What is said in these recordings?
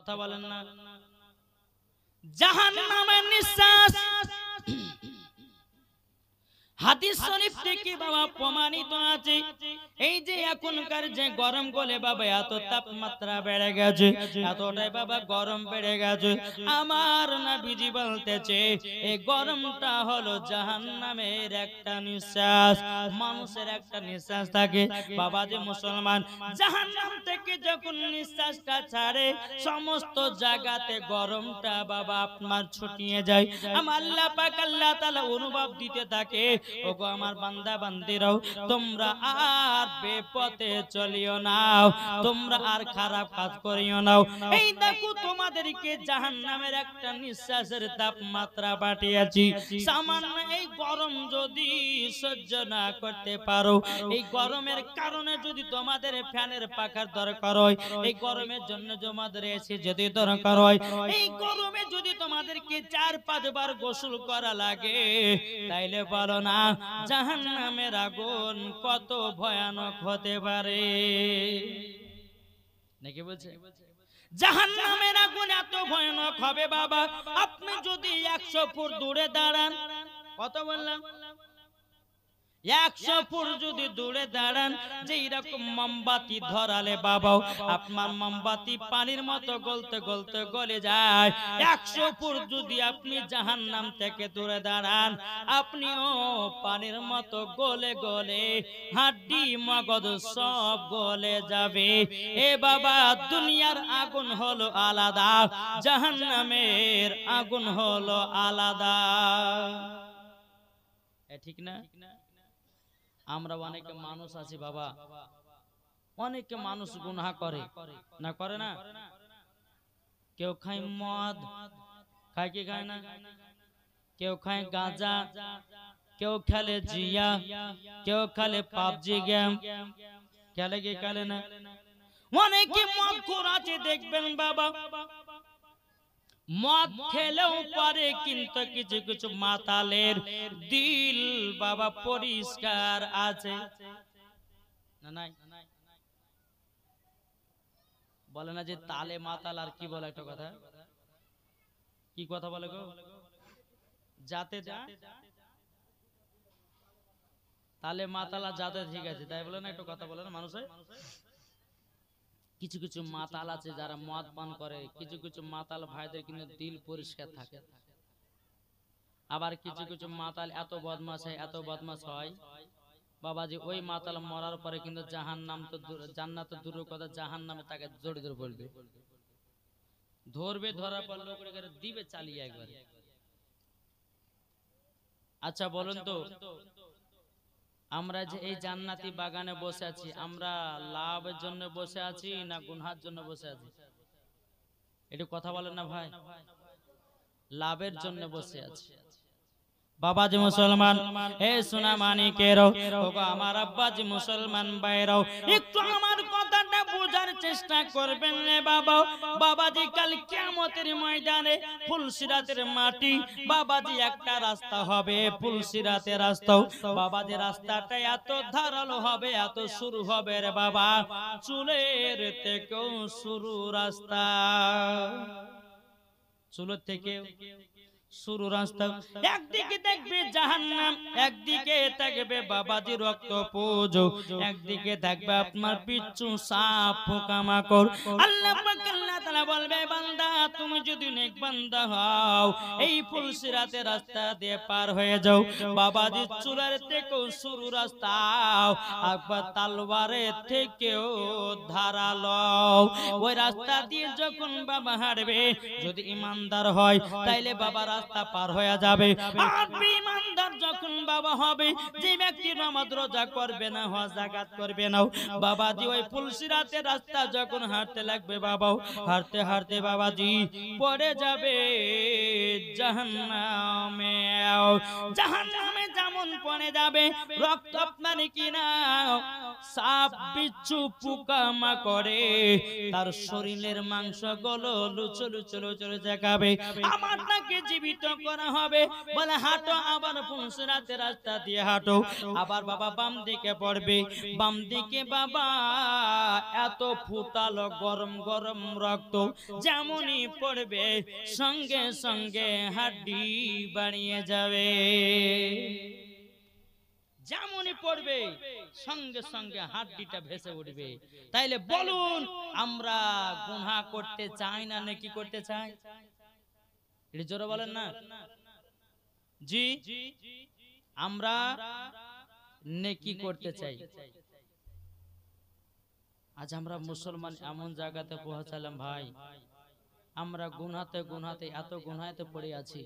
কথা বলেন না। জাহান্নামের নিঃশ্বাস হাদিস শরীফ থেকে বাবা প্রমাণিত আছে। এই যে এখনকার যে গরম গলে বাবা এত তাপমাত্রা বেড়ে গেছে, এতটাই বাবা গরম বেড়ে গেছে, আমার নবীজি বলতেছে এই গরমটা হলো জাহান্নামের একটা নিঃশ্বাস। মানুষের একটা নিঃশ্বাস থাকে বাবা, যে মুসলমান জাহান্নাম থেকে যখন নিঃশ্বাসটা ছাড়ে সমস্ত জায়গাতে গরমটা বাবা আপনার ছুটিয়ে যায়। আমার আল্লাহ পাক আল্লাহ তাআলা অনুভব দিতে থাকে, ওগো আমার বান্দা বান্দিরাও, তোমরা আর বেপথে চলিও না, তোমরা আর খারাপ কাজ করিও না। এই দেখো তোমাদেরকে জাহান্নামের একটা নিঃশ্বাসের তাপমাত্রা পাঠিয়েছি। সামান্য এই গরম যদি সহ্য না করতে পারো, এই গরমের কারণে যদি তোমাদের ফ্যানের পাখার দরকার হয়, এই গরমের জন্য তোমাদের এসি যদি দরকার হয়, এই গরমে যদি তোমাদেরকে 4-5 বার গোসল করা লাগে, তাইলে বলো না জাহান্নামের আগুন কত ভয়ানক হতে পারে। নাকি বলছে জাহান্নামের আগুন এত ভয়ানক হবে বাবা, আপনি যদি 100 ফুট দূরে দাঁড়ান, কত বললাম 100 ফুট যদি দূরে দাঁড়ান, যে এরকম মোমবাতি ধরালে বাবাও আপনার মোমবাতি পানির মতো গলতে গলতে গলে যায়। 100 ফুট যদি আপনি জাহান্নাম থেকে দূরে দাঁড়ান, আপনিও পানির মতো গলে গলে হাড্ডি মগজ সব গলে যাবে। এ বাবা দুনিয়ার আগুন হলো আলাদা, জাহান্নামের আগুন হলো আলাদা। ঠিক না? আমরা অনেক মানুষ আছি বাবা, অনেকে মানুষ গুনাহ করে না, করে না? কেউ খায় মদ, খায় কি খায় না? কেউ খায় গাঁজা, কেউ খেলে জিয়া, কেউ খেলে পাবজি গেম, খেলে কি খেলে না? অনেকে মদ খোর আছে দেখবেন বাবা, মদ খেলেও পারে, কিন্তু কিছু কিছু মাতালের দিল বাবা পরিষ্কার আছে না নাই? বলে না যে তালে মাতাল, আর কি বলে একটা কথা, কি কথা বলে গো, যাতে যা তালে মাতালা যাতে, ঠিক আছে তাই বলে না, একটা কথা বলে না মানুষের। কিছু কিছু মাতাল আছে যারা মদ পান করে, কিছু কিছু মাতাল ভাইদের কিন্তু দিল পরিষ্কার থাকে। আবার কিছু কিছু মাতাল এত বদমাশ হয়, এত বদমাশ হয় বাবাজি, ওই মাতাল মরার পরে কিন্তু জাহান্নাম তো জান্নাত তো দূরের কথা, জাহান্নামে তাকে জড়িয়ে ধরে বলবে, ধরবে, ধরার পর লোক দিবে চালিয়ে একবার। আচ্ছা বলুন তো, আমরা যে এই জান্নাতি বাগানে বসে আছি, আমরা লাভের জন্য বসে আছি না গুনহার জন্য বসে আছি? একটু কথা বলেন না ভাই। লাভের জন্য বসে আছি বাবাজি মুসলমান। হে সোনা মানিকেরও, আমার আব্বাজি মুসলমান ভাইরাও, একটু আমার কথাটা বোঝার চেষ্টা করবেন রে বাবা। বাবাজি কাল কিয়ামতের ময়দানে ফুলসিরাতের মাটি বাবাজি একটা রাস্তা হবে, ফুলসিরাতের রাস্তা বাবাজি, রাস্তাটা এত ধারালো হবে, এত শুরু হবে রে বাবা, চুলের থেকেও শুরু রাস্তা, চুলের থেকে শুরু রাস্তা। একদিকে দেখবে জাহান্নাম, একদিকে থাকবে বাবাজি রক্তপুঞ্জ, একদিকে থাকবে আপনার পিচ্ছু সাপ পোকামাকড়। আল্লাহ পাক আল্লাহ তাআলা বলবে, বান্দা তুমি যদি নেক বান্দা হও, এই ফুলসিরাতে রাস্তা দিয়ে পার হয়ে যাও, বাবাজি চুলের থেকেও শুরু রাস্তা, একবার তালওয়ারের থেকেও ধারালো, ওই রাস্তা দিয়ে যখন বাবা হাঁটবে, যদি ইমানদার হয় তাইলে বাবা রাস্তা পার হয়ে যাবে। আর বেঈমানদার যখন বাবা হবে, যে ব্যক্তি নামাজ রোজা করবে না, হজ যাকাত করবে না, বাবাজি ওই ফুলসিরাতে রাস্তা যখন হাঁটতে লাগবে বাবা, হাঁটতে হাঁটতে বাবাজি পড়ে যাবে জাহান্নামে। জাহান্নামে যেমন পড়ে যাবে, রক্ত আপনার কিনা সাপ বিচ্ছু পোকামাকড়ে তার শরীরের মাংস গুলো লুচো লুচো লুচো দেখাবে। আমার তাকে জীবিত করা হবে, বলে হাঁটো, আবার ফুলসিরাতের রাস্তা দিয়ে হাঁটো, আবার বাবা বাম দিকে পড়বে, বাম দিকে বাবা এত ফুটালো গরম গরম রক্ত, রক্ত যেমনই পড়বে সঙ্গে সঙ্গে হাড্ডি বাড়িয়ে যাবে, যেমনই পড়বে সঙ্গে সঙ্গে হাড্ডিটা ভেসে উঠবে। তাইলে বলুন আমরা গুনাহ করতে চাই না নেকি করতে চাই? এটা জোরে বলেন না। জি, আমরা নেকি করতে চাই। আজ আমরা মুসলমান এমন জায়গাতে পৌঁছালাম ভাই, আমরা গুনাহতে গুনাহতে এত গুনাহতে পড়ে আছি।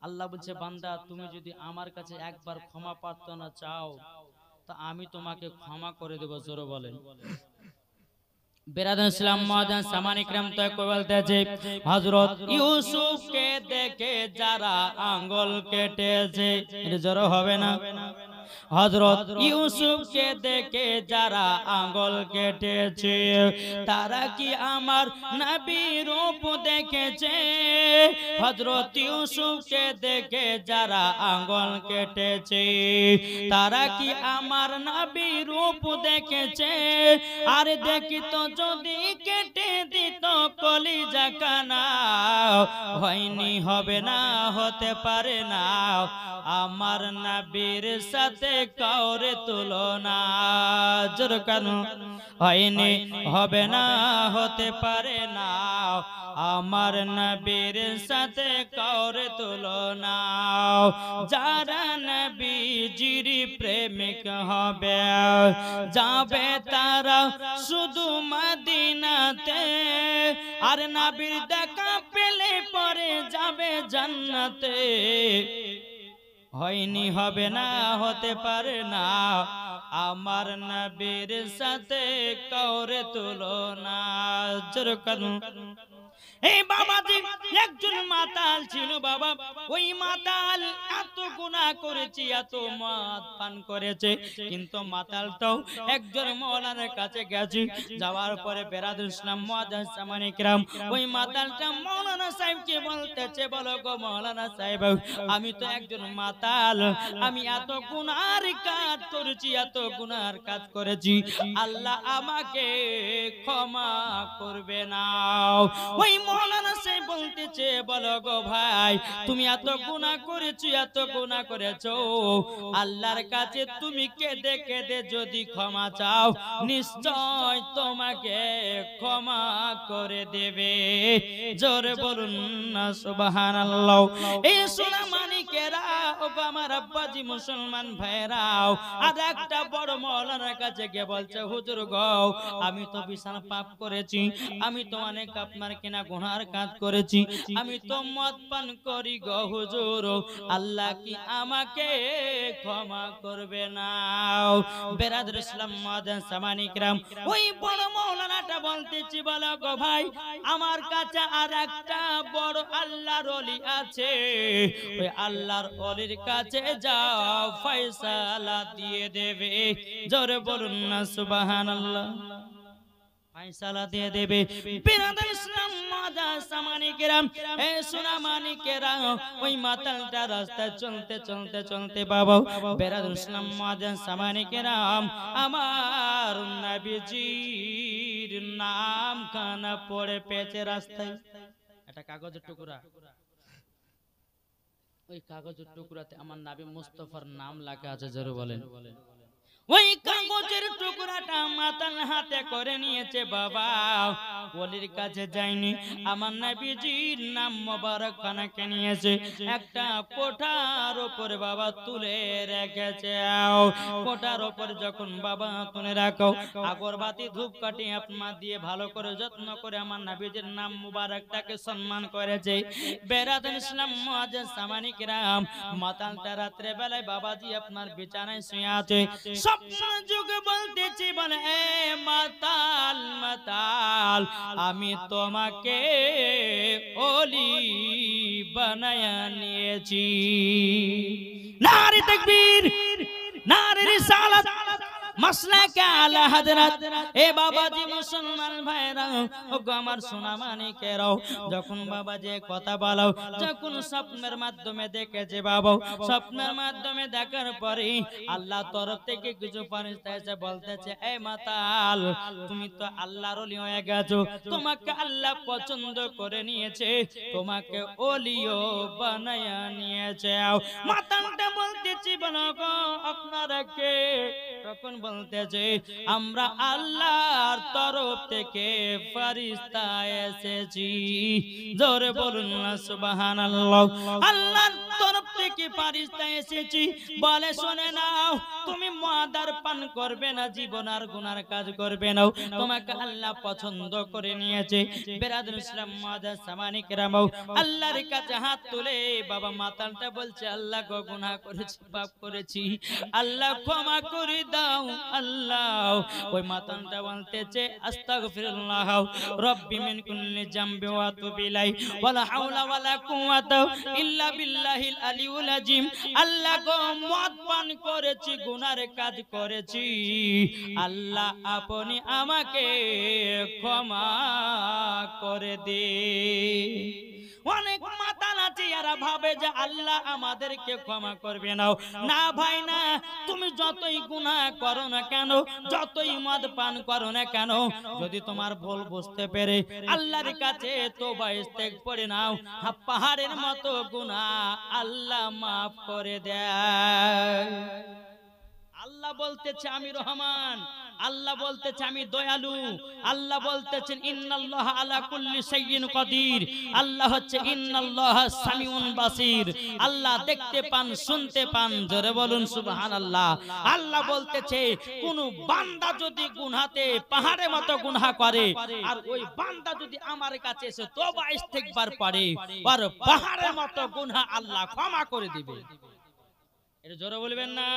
আল্লাহ বলছে বান্দা তুমি যদি আমার কাছে একবার ক্ষমা প্রার্থনা চাও তা আমি তোমাকে ক্ষমা করে দেব। জোরে বলেন। বেরাদান ইসলাম মুআজ্জাজ সামান ইকরাম তো বলতেছে হযরত ইউসুফকে দেখে যারা আঙ্গুল কেটেছে, এটা জোরে হবে না? হযরত ইউসুফকে দেখে যারা আঙ্গুল কেটেছে তারা কি আমার নবীর রূপ দেখেছে? হযরত ইউসুফকে দেখে যারা আঙ্গুল কেটেছে তারা কি আমার নবীর রূপ দেখেছে? আর দেখিত যদি কেটে দিত কলিজা কানা, হয়নি হবে না হতে পারে না আমার নবীর সাথে কাউরে তুলনা। জোর কানু হয়নি হবে না হতে পারে না আমার নবীর সাথে কাউরে তুলনা। যারা নবীজির প্রেমিক হবে যাবে তারা শুধু মদিনাতে, আর নবীর দেখা পেলে পরে যাবে জান্নাতে। হয়নি হবে না হতে পারে না আমার নবীর সাথে কাউরে তুলনা। জোর কানু এই বাবাজি একজন মাতাল ছিল বাবা, ওই মাতাল এত গুনাহ করেছে এত মদ পান করেছে, কিন্তু মাতালটাও একজন মাওলানার কাছে গেছে। যাওয়ার পরে বেরাদুল ইসলাম মুআজ্জাজ সামান ইকরাম ওই মাতালটা মাওলানা সাহেবকে বলতেছে বলো গো মাওলানা সাহেব আমি তো একজন মাতাল, আমি এত গুনার কাজ করেছি এত গুনার কাজ করেছি, আল্লাহ আমাকে ক্ষমা করবে না। ওই মাওলানা সাহেব বলতেছে বলো গো ভাই তুমি এত গুনাহ করেছো এত গুনাহ করেছো, আল্লাহর কাছে তুমি কেঁদে কেঁদে যদি ক্ষমা চাও নিশ্চয় তোমাকে ক্ষমা করে দেবে। জোরে বলুন না সুবহানাল্লাহ। এই সোনা মানিকেরা ও আমার আব্বাজি মুসলমান ভাইরাও আর একটা বড় মাওলানার কাছে গিয়ে বলছে হুজুর গো আমি তো বিশাল পাপ করেছি, আমি তো অনেক আপনার কিনা গুনার কাজ করেছি, আমি তো মদ পান করি গো হুজুর, আল্লাহ কি আমাকে ক্ষমা করবে না? বেরাদুল ইসলাম মুআজ্জাজ সামান ইকরাম ওই বড় মাওলানাটা বলতেছি বলো গো ভাই আমার কাছে আর একটা বড় আল্লাহর ওলি আছে, ওই আল্লাহর ওলির কাছে যাও ফয়সালা দিয়ে দেবে। জোরে বলুন না সুবহানাল্লাহ। ফয়সালা দিয়ে দেবে। বেরাদুল ইসলাম মুআজ্জাজ সামান ইকরাম এ সোনা মানিকেরা ওই মাতালটা রাস্তায় চলতে চলতে চলতে বাবা বেরাদুল ইসলাম মুআজ্জাজ সামান ইকরাম আমার নবীজির নাম খানা পড়ে পেয়েছে রাস্তায়। একটা কাগজের টুকরা, ওই কাগজের টুকরাতে আমার নবী মুস্তাফার নাম লেখা আছে। জোরে বলেন। ওই কাগজের টুকরাটা মাতাল হাতে করে নিয়েছে বাবা, ওলির কাছে যায়নি, আমার নবীজির নাম মোবারক খানাকে নিয়েছে একটা কোঠার উপরে বাবা তুলে রেখেছে। কোঠার উপরে যখন বাবা তুলে রাখো আগরবাতি ধূপকাঠি আপনার দিয়ে ভালো করে যত্ন করে আমার নবীজির নাম মুবারকটাকে সম্মান করেছে। বেরাদুল ইসলাম মুআজ্জাজ সামান ইকরাম মাতালটা রাত্রে বেলায় বাবাজি আপনার বিছানায় শুয়ে আছে, স্বপ্ন যুগে বলতেছি বলে এ মাতাল মাতাল আমি তোমাকে ওলি বানায়া নিয়েছি। নারে তাকবীর নারে রিসালাত মাসলাকে আলা হযরত। এ বাবাজি মুসলমান ভাইরা, ও গো আমার সোনা মানিকেরাও, যখন বাবা যে কথা বলো, যখন স্বপ্নের মাধ্যমে দেখেছে বাবা, স্বপ্নের মাধ্যমে দেখার পরে আল্লাহ তরফ থেকে কিছু ফেরেশতা এসে বলতেছে, এই মাতাল, তুমি তো আল্লাহর ওলি হয়ে গেছো, তোমাকে আল্লাহ পছন্দ করে নিয়েছে, তোমাকে ওলিও বানায়া নিয়েছে। মাতালটা বলতেছি, বলো গো আপনারা কে? তখন বলতেছে, আমরা আল্লাহর তরফ থেকে ফেরেশতা এসেছি। জোরে বলুন না সুবহানাল্লাহ। আল্লাহর তরফ থেকে ফেরেশতা এসেছি। বলে শুনে নাও, তুমি মাদার পান করবে না, জীবন আর গুনার কাজ করবে না, তোমাকে আল্লাহ পছন্দ করে নিয়েছে। বেরাদুল ইসলাম মাদার সামানি কেরাম, আল্লাহর কাছে হাত তুলে বাবা মাতালটা বলছে, আল্লাহ গো গুনাহ করেছি, পাপ করেছি, আল্লাহ ক্ষমা করে দাও আল্লাহ। ওই মাতালটা বলতেছে, আস্তাগফিরুল্লাহ রব্বি মিন কুল্লি জামবি ওয়া আতুবু ইলাইহি ওয়ালা হাওলা ওয়ালা কুওয়াতা ইল্লা বিল্লাহিল আলিউল আযীম। আল্লাহ গো মদ পান করেছি, গুনার কাজ করেছি, আল্লাহ আপনি আমাকে ক্ষমা করে দে। অনেক মাতাল আছে এরা ভাবে যে আল্লাহ আমাদেরকে ক্ষমা করবে না। না ভাই না, তুমি যতই গুনাহ করো না কেন, যতই মদ পান করো না কেন, যদি তোমার ভুল বুঝতে পেরে আল্লাহর কাছে তওবা ইস্তেগফার করে নাও, পাহাড়ের মতো গুনাহ আল্লাহ মাফ করে দেয়। আল্লাহ বলতেছে আমি রহমান, আল্লাহ বলতেছে আমি দয়ালু, আল্লাহ বলতেছেন ইন্নাল্লাহ আলা কুল্লি শাইইন কাদির, আল্লাহ হচ্ছে ইন্নাল্লাহ সামিউন বাসির, আল্লাহ দেখতে পান, শুনতে পান। জোরে বলুন সুবহানাল্লাহ। আল্লাহ বলতেছে কোন বান্দা যদি গুনাহতে পাহাড়ের মতো গুনাহ করে, আর ওই বান্দা যদি আমার কাছে এসে তওবা ইস্তেগফার করে, আর পাহাড়ের মতো গুনাহ আল্লাহ ক্ষমা করে দিবে। এটা জোরে বলবেন না?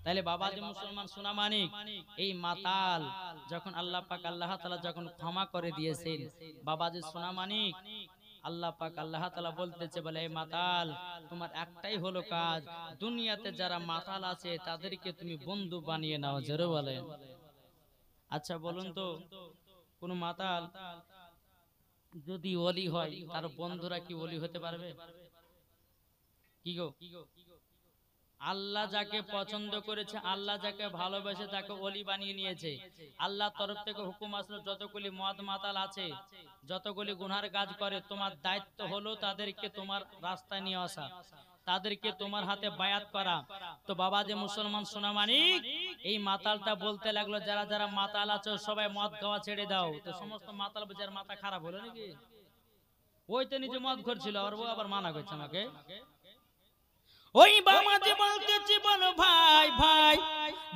তাহলে বাবাজি মুসলমান সোনা মানিক, এই মাতাল যখন আল্লাহ পাক আল্লাহ তাআলা যখন ক্ষমা করে দিয়েছেন, বাবাজি সোনা মানিক আল্লাহ পাক আল্লাহ তাআলা বলতেছে, বলে এই মাতাল, তোমার একটাই হলো কাজ, দুনিয়াতে যারা মাতাল আছে তাদেরকে তুমি বন্ধু বানিয়ে নাও। জোরে বলেন। আচ্ছা বলুন তো, কোন মাতাল যদি ওলি হয়, তার বন্ধুরা কি ওলি হতে পারবে? কি গো, আল্লাহ যাকে পছন্দ করেছে, আল্লাহ যাকে ভালোবেসে তাকে ওলি বানিয়ে নিয়েছে। আল্লাহ তরফ থেকে হুকুম আসলো, যতগুলি মদ মাতাল আছে, যতগুলি গুনার কাজ করে, তোমার দায়িত্ব হলো তাদেরকে তোমার রাস্তায় নিয়ে আসা, তাদেরকে তোমার হাতে বায়াত করা। তো বাবা যে মুসলমান সোনা মানিক, এই মাতালটা বলতে লাগলো, যারা যারা মাতাল আছে সবাই মদ খাওয়া ছেড়ে দাও। তো সমস্ত মাতাল যার মাথা খারাপ হলো নাকি? ওই তো নিজে মদ করছিল, আর ও আবার মানা করছে আমাকে। ওই বাবাজি বলতে, জীবন ভাই ভাই,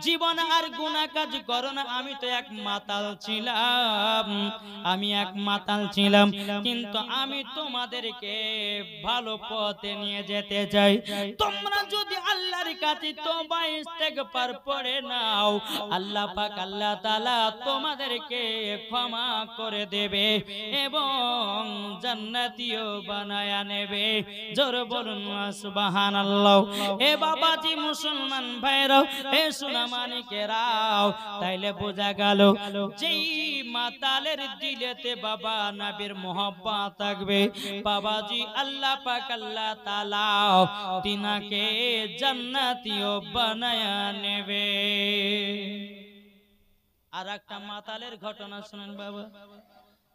জীবন আর গুনাহ কাজ করো না। আমি তো এক মাতাল ছিলাম, আমি এক মাতাল ছিলাম, কিন্তু আমি তোমাদেরকে ভালো পথে নিয়ে যেতে চাই। তোমরা যদি আল্লাহর কাছে তওবা ইস্তেগফার পড়ে নাও, আল্লাহ পাক আল্লাহ তাআলা তোমাদেরকে ক্ষমা করে দেবে এবং জান্নাতীয় বানায়া নেবে। জোরে বলুন সুবহানাল্লাহ। এ বাবাজি মুসলমান ভাইরাও, এ সোনা মানিকেরাও, তাইলে বোঝা গেল যেই মাতালের দিলেতে বাবা নবীর মোহব্বত থাকবে, বাবাজি আল্লাহ পাক আল্লাহ তাআলা তিনাকে জান্নাতীয় বানায়া নেবে। আর একটা মাতালের ঘটনা শুনেন বাবা।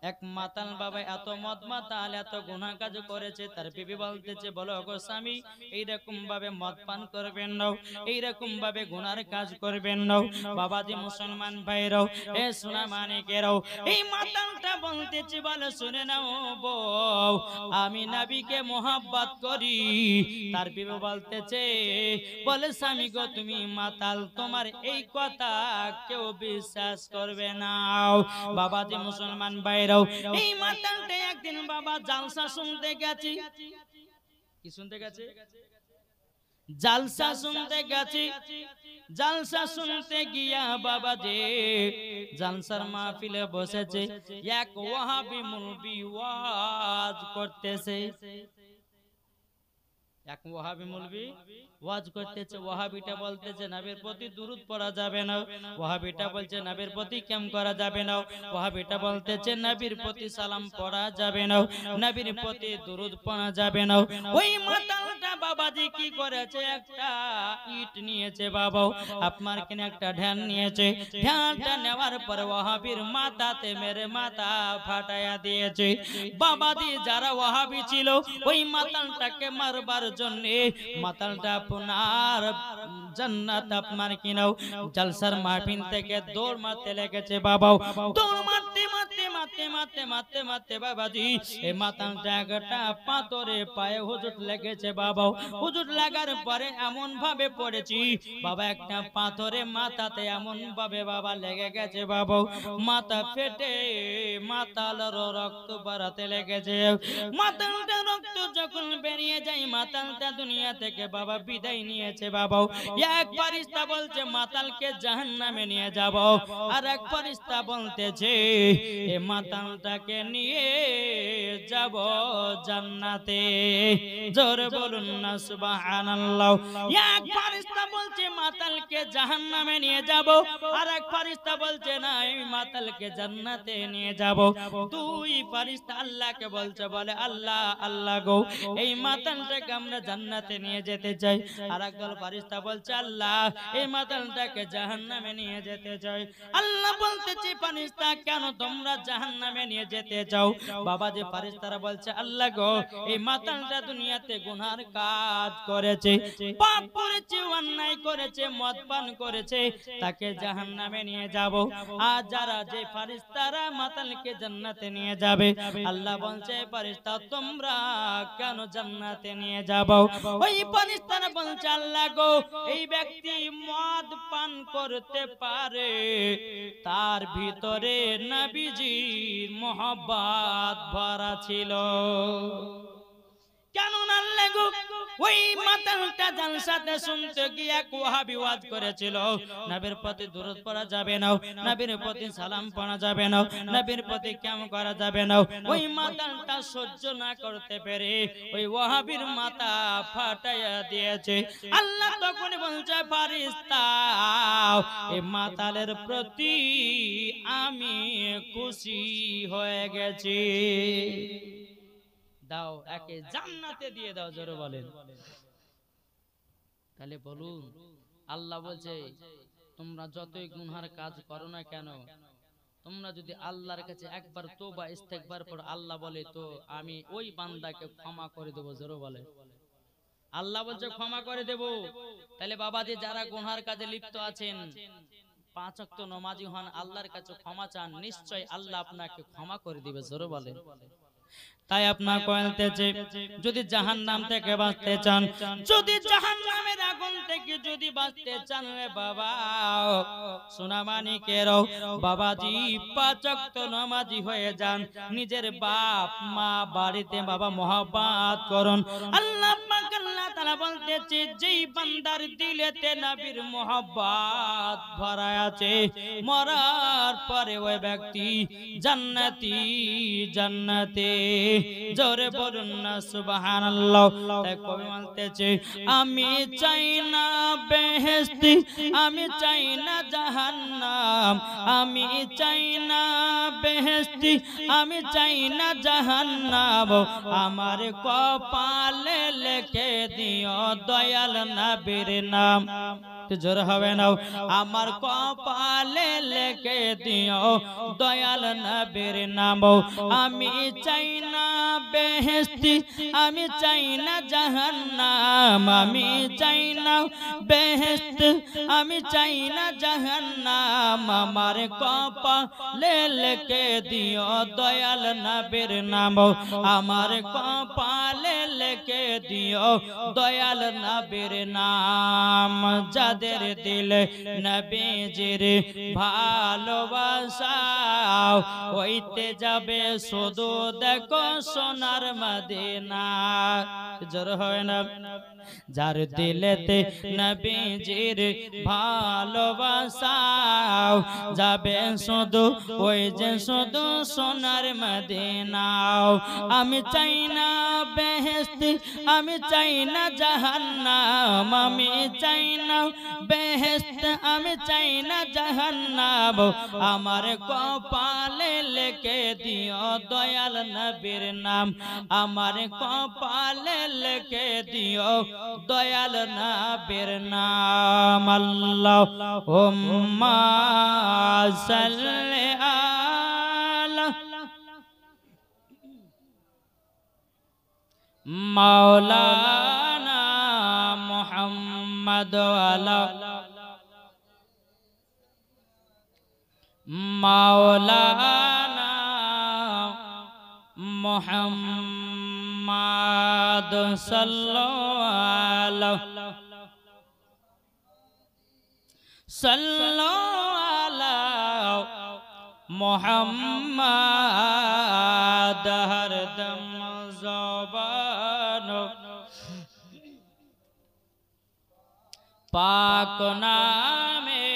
এক মাতাল বাবা এত মদ মাতাল, এত গুনাহ কাজ করেছে, তার বিবি বলতেছে, বলো গো স্বামী, এইরকম ভাবে মদ পান করবেন না, এইরকম ভাবে গুনার কাজ করবেন না। বাবাজি মুসলমান ভাইরাও, এ সোনা মানিকেরাও, এই মাতালটা বলতেছে, বলে শুনে নাও বউ, আমি নবীকে মোহাব্বত করি। তার বিবি বলতেছে, বলে স্বামী গো তুমি মাতাল, তোমার এই কথা কেউ বিশ্বাস করবে না। বাবাজি মুসলমান ভাইরা, এই মাতালটা একদিন বাবা জালসা শুনতে গেছে। কি শুনতে গেছে? জালসা শুনতে গেছে। জালসা শুনতে গিয়া বাবা যে জালসার মাহফিলে বসেছে, এক ওয়াহাবি মুলবি ওয়াজ করতেছে। এক ওয়াহাবি মৌলবি ওয়াজ করতেছে, ওয়াহাবিটা বলতেছে নবীর প্রতি দুরূদ পড়া যাবে না, ওয়াহাবিটা বলছে নবীর প্রতি কেম করা যাবে না, ওয়াহাবিটা বলতেছে নবীর প্রতি সালাম পড়া যাবে না, নবীর প্রতি দুরূদ পড়া যাবে না। ওই মাতালটা বাবাজি কি করেছে, একটা ইট নিয়েছে বাবা, আপনার কিনে একটা ঢ্যান নিয়েছে, ঢ্যানটা নেওয়ার পরে ওয়াহাবির মাথাতে মেরে মাথা ফাটায়া দিয়েছে। বাবাজি যারা ওয়াহাবি ছিল ওই মাতালটাকে মারবার জন্য, মাতালটা আপনার জান্নাত আপনার কিনাও জলসার মাহফিল থেকে দৌড় মারতে লেগেছে বাবা, দৌড় মারতে মারতে মারতে মারতে মারতে মারতে বাবাজি এই মাতালটা একটা পাথরে পায়ে হুজুট লেগেছে বাবা, হুজুট লাগার পরে এমন ভাবে পড়েছি বাবা, একটা পাথরে মাথাতে এমন ভাবে বাবা লেগে গেছে বাবা, মাথা ফেটে মাতালের রক্ত বাড়াতে লেগেছে। মাতালটা রক্ত যখন বেরিয়ে যায়, মাতালটা দুনিয়া থেকে বাবা বিদায় নিয়েছে বাবা। এক ফেরেশতা বলছে মাতালকে জাহান্নামে নিয়ে যাব, আর এক ফেরেশতা বলতেছে এই মাতালটাকে নিয়ে যাব জান্নাতে। জোরে বলুন না সুবহানাল্লাহ। এক ফেরেশতা বলছে মাতালকে জাহান্নামে নিয়ে যাব, আর এক ফেরেশতা বলছে না এই মাতালকে জান্নাতে নিয়ে যাব। দুই ফেরেশতা আল্লাহকে বলছে, বলে আল্লাহ আল্লাহ গো এই মাতালটাকে আমরা জান্নাতে নিয়ে যেতে চাই, আর একদল ফেরেশতা বলছে আল্লাহ এই মাতালটাকে জাহান্নামে নিয়ে যেতে চাই। আল্লাহ বলতেছে ফেরেশতা কেন তোমরা জাহান্নামে নিয়ে যেতে চাও? বাবা যে ফেরেশতারা বলছে আল্লাহ গো এই মাতালটা দুনিয়াতে গুনার কাজ করেছে, পাপ করেছে, অন্যায় করেছে, মদ পান করেছে, তাকে জাহান্নামে নিয়ে যাব। আর যারা যে ফেরেশতারা মাতালকে জান্নাতে নিয়ে যাবে, আল্লাহ বলছে ফেরেশতা তোমরা কেন জান্নাতে নিয়ে যাব? ওই ফেরেশতারা বলছে আল্লাহ গো এই ব্যক্তি মদ পান করতে পারে, তার ভিতরে নবীজির মহব্বত ভরা ছিল। কেন আল্লাহ গো ওই মাতালটা জালসাতে শুনতে গিয়ে এক ওয়াহাবি ওয়াজ করেছিল নবীর প্রতি দুরূদ পড়া যাবে না, নবীর প্রতি সালাম পড়া যাবে না, নবীর প্রতি কেমন করা যাবে না। ওই মাতালটা সহ্য না করতে পেরে ওই ওয়াহাবির মাথা ফাটাইয়া দিয়েছে। আল্লাহ তখন বলছে ফেরেশতা এই মাতালের প্রতি আমি খুশি হয়ে গেছি, দাও একে জান্নাতে দিয়ে দাও। জোরে বলেন। তাহলে বলুন আল্লাহ বলছে তোমরা যতই গুনহার কাজ করো না কেন, তোমরা যদি আল্লাহর কাছে একবার তওবা ইস্তেগফার করো, আল্লাহ বলে তো আমি ওই বান্দাকে ক্ষমা করে দেব। জোরে বলে। আল্লাহ বলছে ক্ষমা করে দেব। তাহলে বাবাজি যারা গুনহার কাজে লিপ্ত আছেন, 5 ওয়াক্ত নামাজি হন, আল্লাহর কাছে ক্ষমা চান, নিশ্চয় আল্লাহ আপনাকে ক্ষমা করে দিবে। জোরে বলে। তাই আপনার বলতেছে যদি জাহান্নাম থেকে বাঁচতে চান, যদি জাহান্নামের আগুন থেকে যদি বাঁচতে চান রে বাবা সোনা মানিকেরও বাবাজি 5 ওয়াক্ত নামাজি হয়ে যান, নিজের বাপ মা বাড়িতে বাবা মহব্বত করুন। আল্লাহ পাক আল্লাহ তাআলা বলতেছে যেই বান্দার দিলেতে নবীর মহব্বত ভরা আছে, মরার পরে ওই ব্যক্তি জান্নাতি জান্নাতে। জোরে বলুন না সুবহানাল্লাহ। তাই কবি বলতেছে আমি চাই না বেহেশতি, আমি চাই না জাহান্নাম, আমি চাই না বেহেশতি, আমি চাই না জাহান্নাম, আমার কপালে লিখে দিও দয়াল নবীর নাম। জোর হবে না। আমার কপালে লিখে দিও দয়াল নবীর নাম। আমি চাই না বেহেশতি, আমি চাই না জাহান্নাম, আমি চাই না বেহেশত, আমি চাই না জাহান্নাম, আমার কপালে লিখে দিও দয়াল নবীর নাম, আমার কপালে লিখে দিও দয়াল নবীর নাম। যাদের দিলে নবীজির ভালোবাসা হইতে যাবে শুধু দেখো সোনা সোনার মদিনা জোর হয় না যার দিলেতে নবীজির ভালোবাসা যাবে শুধু ওই যে শুধু সোনার মদিনা আমি চাই না বেহেশত আমি চাই না জাহান্নাম আমি চাই না বেহেশত আমি চাই না জাহান্নাম আমার কপালে লিখে দিও দয়াল নবীর নাম আমার কপালে লিখে দিও দয়াল নবীর নাম আল্লাহুম্মা সাল্লি আলা মাওলানা মুহাম্মদ ওয়ালা মাওলানা মুহাম্মদ সাল্লাল্লাহু মুহাম্মদ হরদম জবান পাক নামে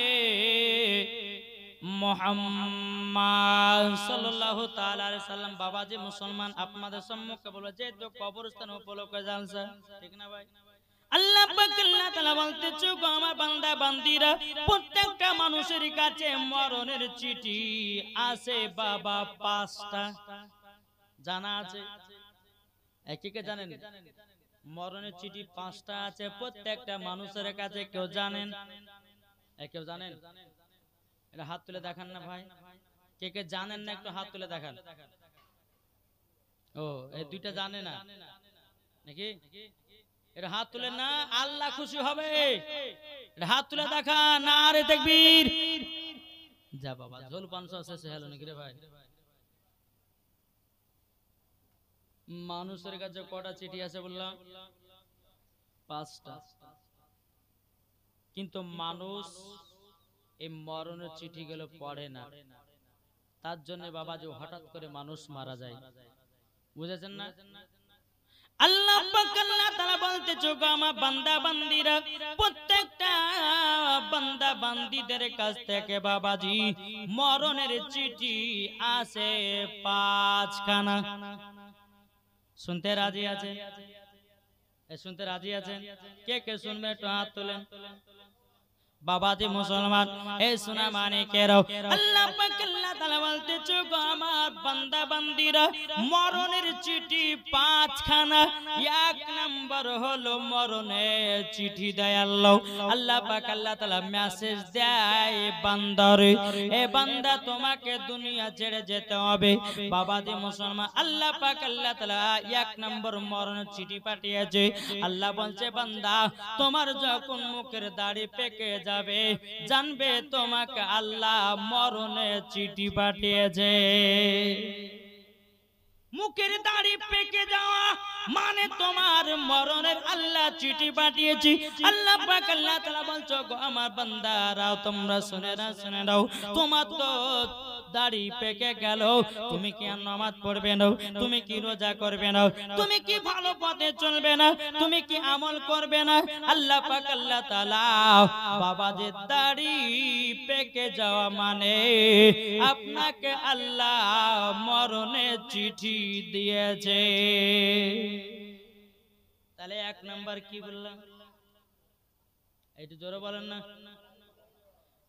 মুহাম্মদ সাল্লাল্লাহু তাআলা আলাইহি সাল্লাম বাবাজি মুসলমান আপনাদের সম্মুখে বলে যে তো কবরস্থান উপলক্ষে জালসা ঠিক না ভাই আল্লাহ পাক আল্লাহ তাআলা বলতেছে গো আমার বান্দা বান্দীরা প্রত্যেকটা মানুষের কাছে মরণের চিঠি আছে বাবা 5টা জানা আছে একে জানেন মরণের চিঠি 5টা আছে প্রত্যেকটা মানুষের কাছে কেউ জানেন কেউ জানেন এটা হাত তুলে দেখান না ভাই কে কে জানেন না একটু হাত তুলে দেখান ও এই দুইটা জানে না নাকি এটা হাত তুলে না আল্লাহ খুশি হবে এটা হাত তুলে দেখা না আরে তাকবীর যা বাবা ঝোল 500 শেষ হলো নাকি রে ভাই মানুষের কাছে কটা চিঠি আছে বললাম 5টা কিন্তু মানুষ এই মরণের চিঠিগুলো পড়ে না তার জন্য বাবাজি হঠাৎ করে মানুষ মারা যায় বুঝেছেন না আল্লাহ পাক আল্লাহ তাআলা বলতেছে গো আমার বান্দা বান্দীরা প্রত্যেকটা বান্দা বান্দীদের কাছ থেকে বাবাজি মরণের চিঠি আসে 5খানা শুনতে রাজি আছে শুনতে রাজি আছেন কে কে শুনবে একটু হাত তোলেন বাবাজি মুসলমান এ সোনা মানিকেরাও আল্লাহ পাক আল্লাহ তাআলা বলতেছে গো আমার বান্দা বান্দীরা মরণের চিঠি 5খানা এক নাম্বার হলো মরণের চিঠি দেয় আল্লাহ পাক আল্লাহ তাআলা মেসেজ দেয় বান্দারে এ বান্দা তোমাকে দুনিয়া ছেড়ে যেতে হবে বাবাজি মুসলমান আল্লাহ পাক আল্লাহ তাআলা এক নাম্বার মরণের চিঠি পাঠিয়েছে আল্লাহ বলছে বান্দা তোমার যখন মুখের দাড়ি পেকে যাবে জানবে তোমাকে আল্লাহ মরণের চিঠি পাঠিয়েছে মুখের দাড়ি পেকে যাওয়া মানে তোমার মরণের আল্লাহ চিঠি পাঠিয়েছি আল্লাহ পাক আল্লাহ তাআলা বলছো গো আমার বান্দারা তোমরা শুনে নাও তোমার তো দাড়ি পেকে গেল তুমি কি নামাজ পড়বে না তুমি কি রোজা করবে না তুমি কি ভালো পথে চলবে না তুমি কি আমল করবে না আল্লাহ পাক আল্লাহ তাআলা বাবাজি দাড়ি পেকে যাওয়া মানে আপনাকে আল্লাহ মরণের চিঠি দিয়েছে তাহলে এক নাম্বার কি বললাম এইটা জোরে বলেন না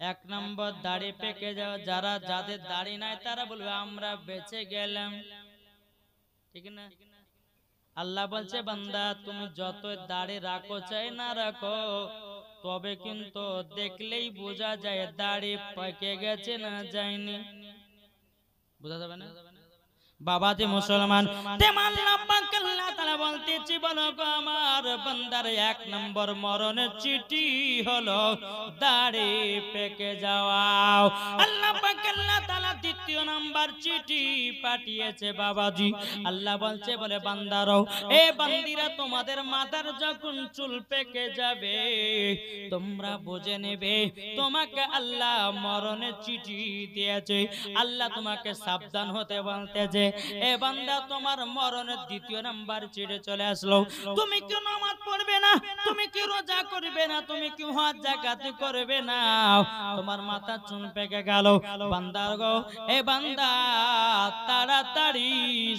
এক নম্বর দাড়ি পেকে যাওয়া যারা যাদের দাড়ি নাই তারা বলবে আমরা বেঁচে গেলাম ঠিক না আল্লাহ বলছে বান্দা তুমি যত দাড়ি রাখো চাই না রাখো তবে কিন্তু দেখলেই বোঝা যায় দাড়ি পেকে গেছে না যায়নি বোঝা যাবে না বাবাজি মুসলমান আল্লাহ পাক আল্লাহ তাআলা বলতেছি বলো গো আমার বান্দার এক নম্বর মরণের চিঠি হলো দাড়ি পেকে যাওয়া আল্লাহ পাক আল্লাহ তাআলা দ্বিতীয় নাম্বার চিঠি পাঠিয়েছে বাবাজি আল্লাহ বলছে বলে বান্দারও এ বান্দিরা তোমাদের মাথার যখন চুল পেকে যাবে তোমরা বুঝে নেবে তোমাকে আল্লাহ মরণের চিঠি দিয়েছে আল্লাহ তোমাকে সাবধান হতে বলতেছে এ বান্দা তোমার মরণের দ্বিতীয় নাম্বার চিঠি চলে আসলো। তুমি কি নামাজ পড়বে না, তুমি কি রোজা করবে না, তুমি কি হজ যাকাত করবে না? তোমার মাথা চুল পেকে গেল। বান্দার গো, এ বান্দা তাড়াতাড়ি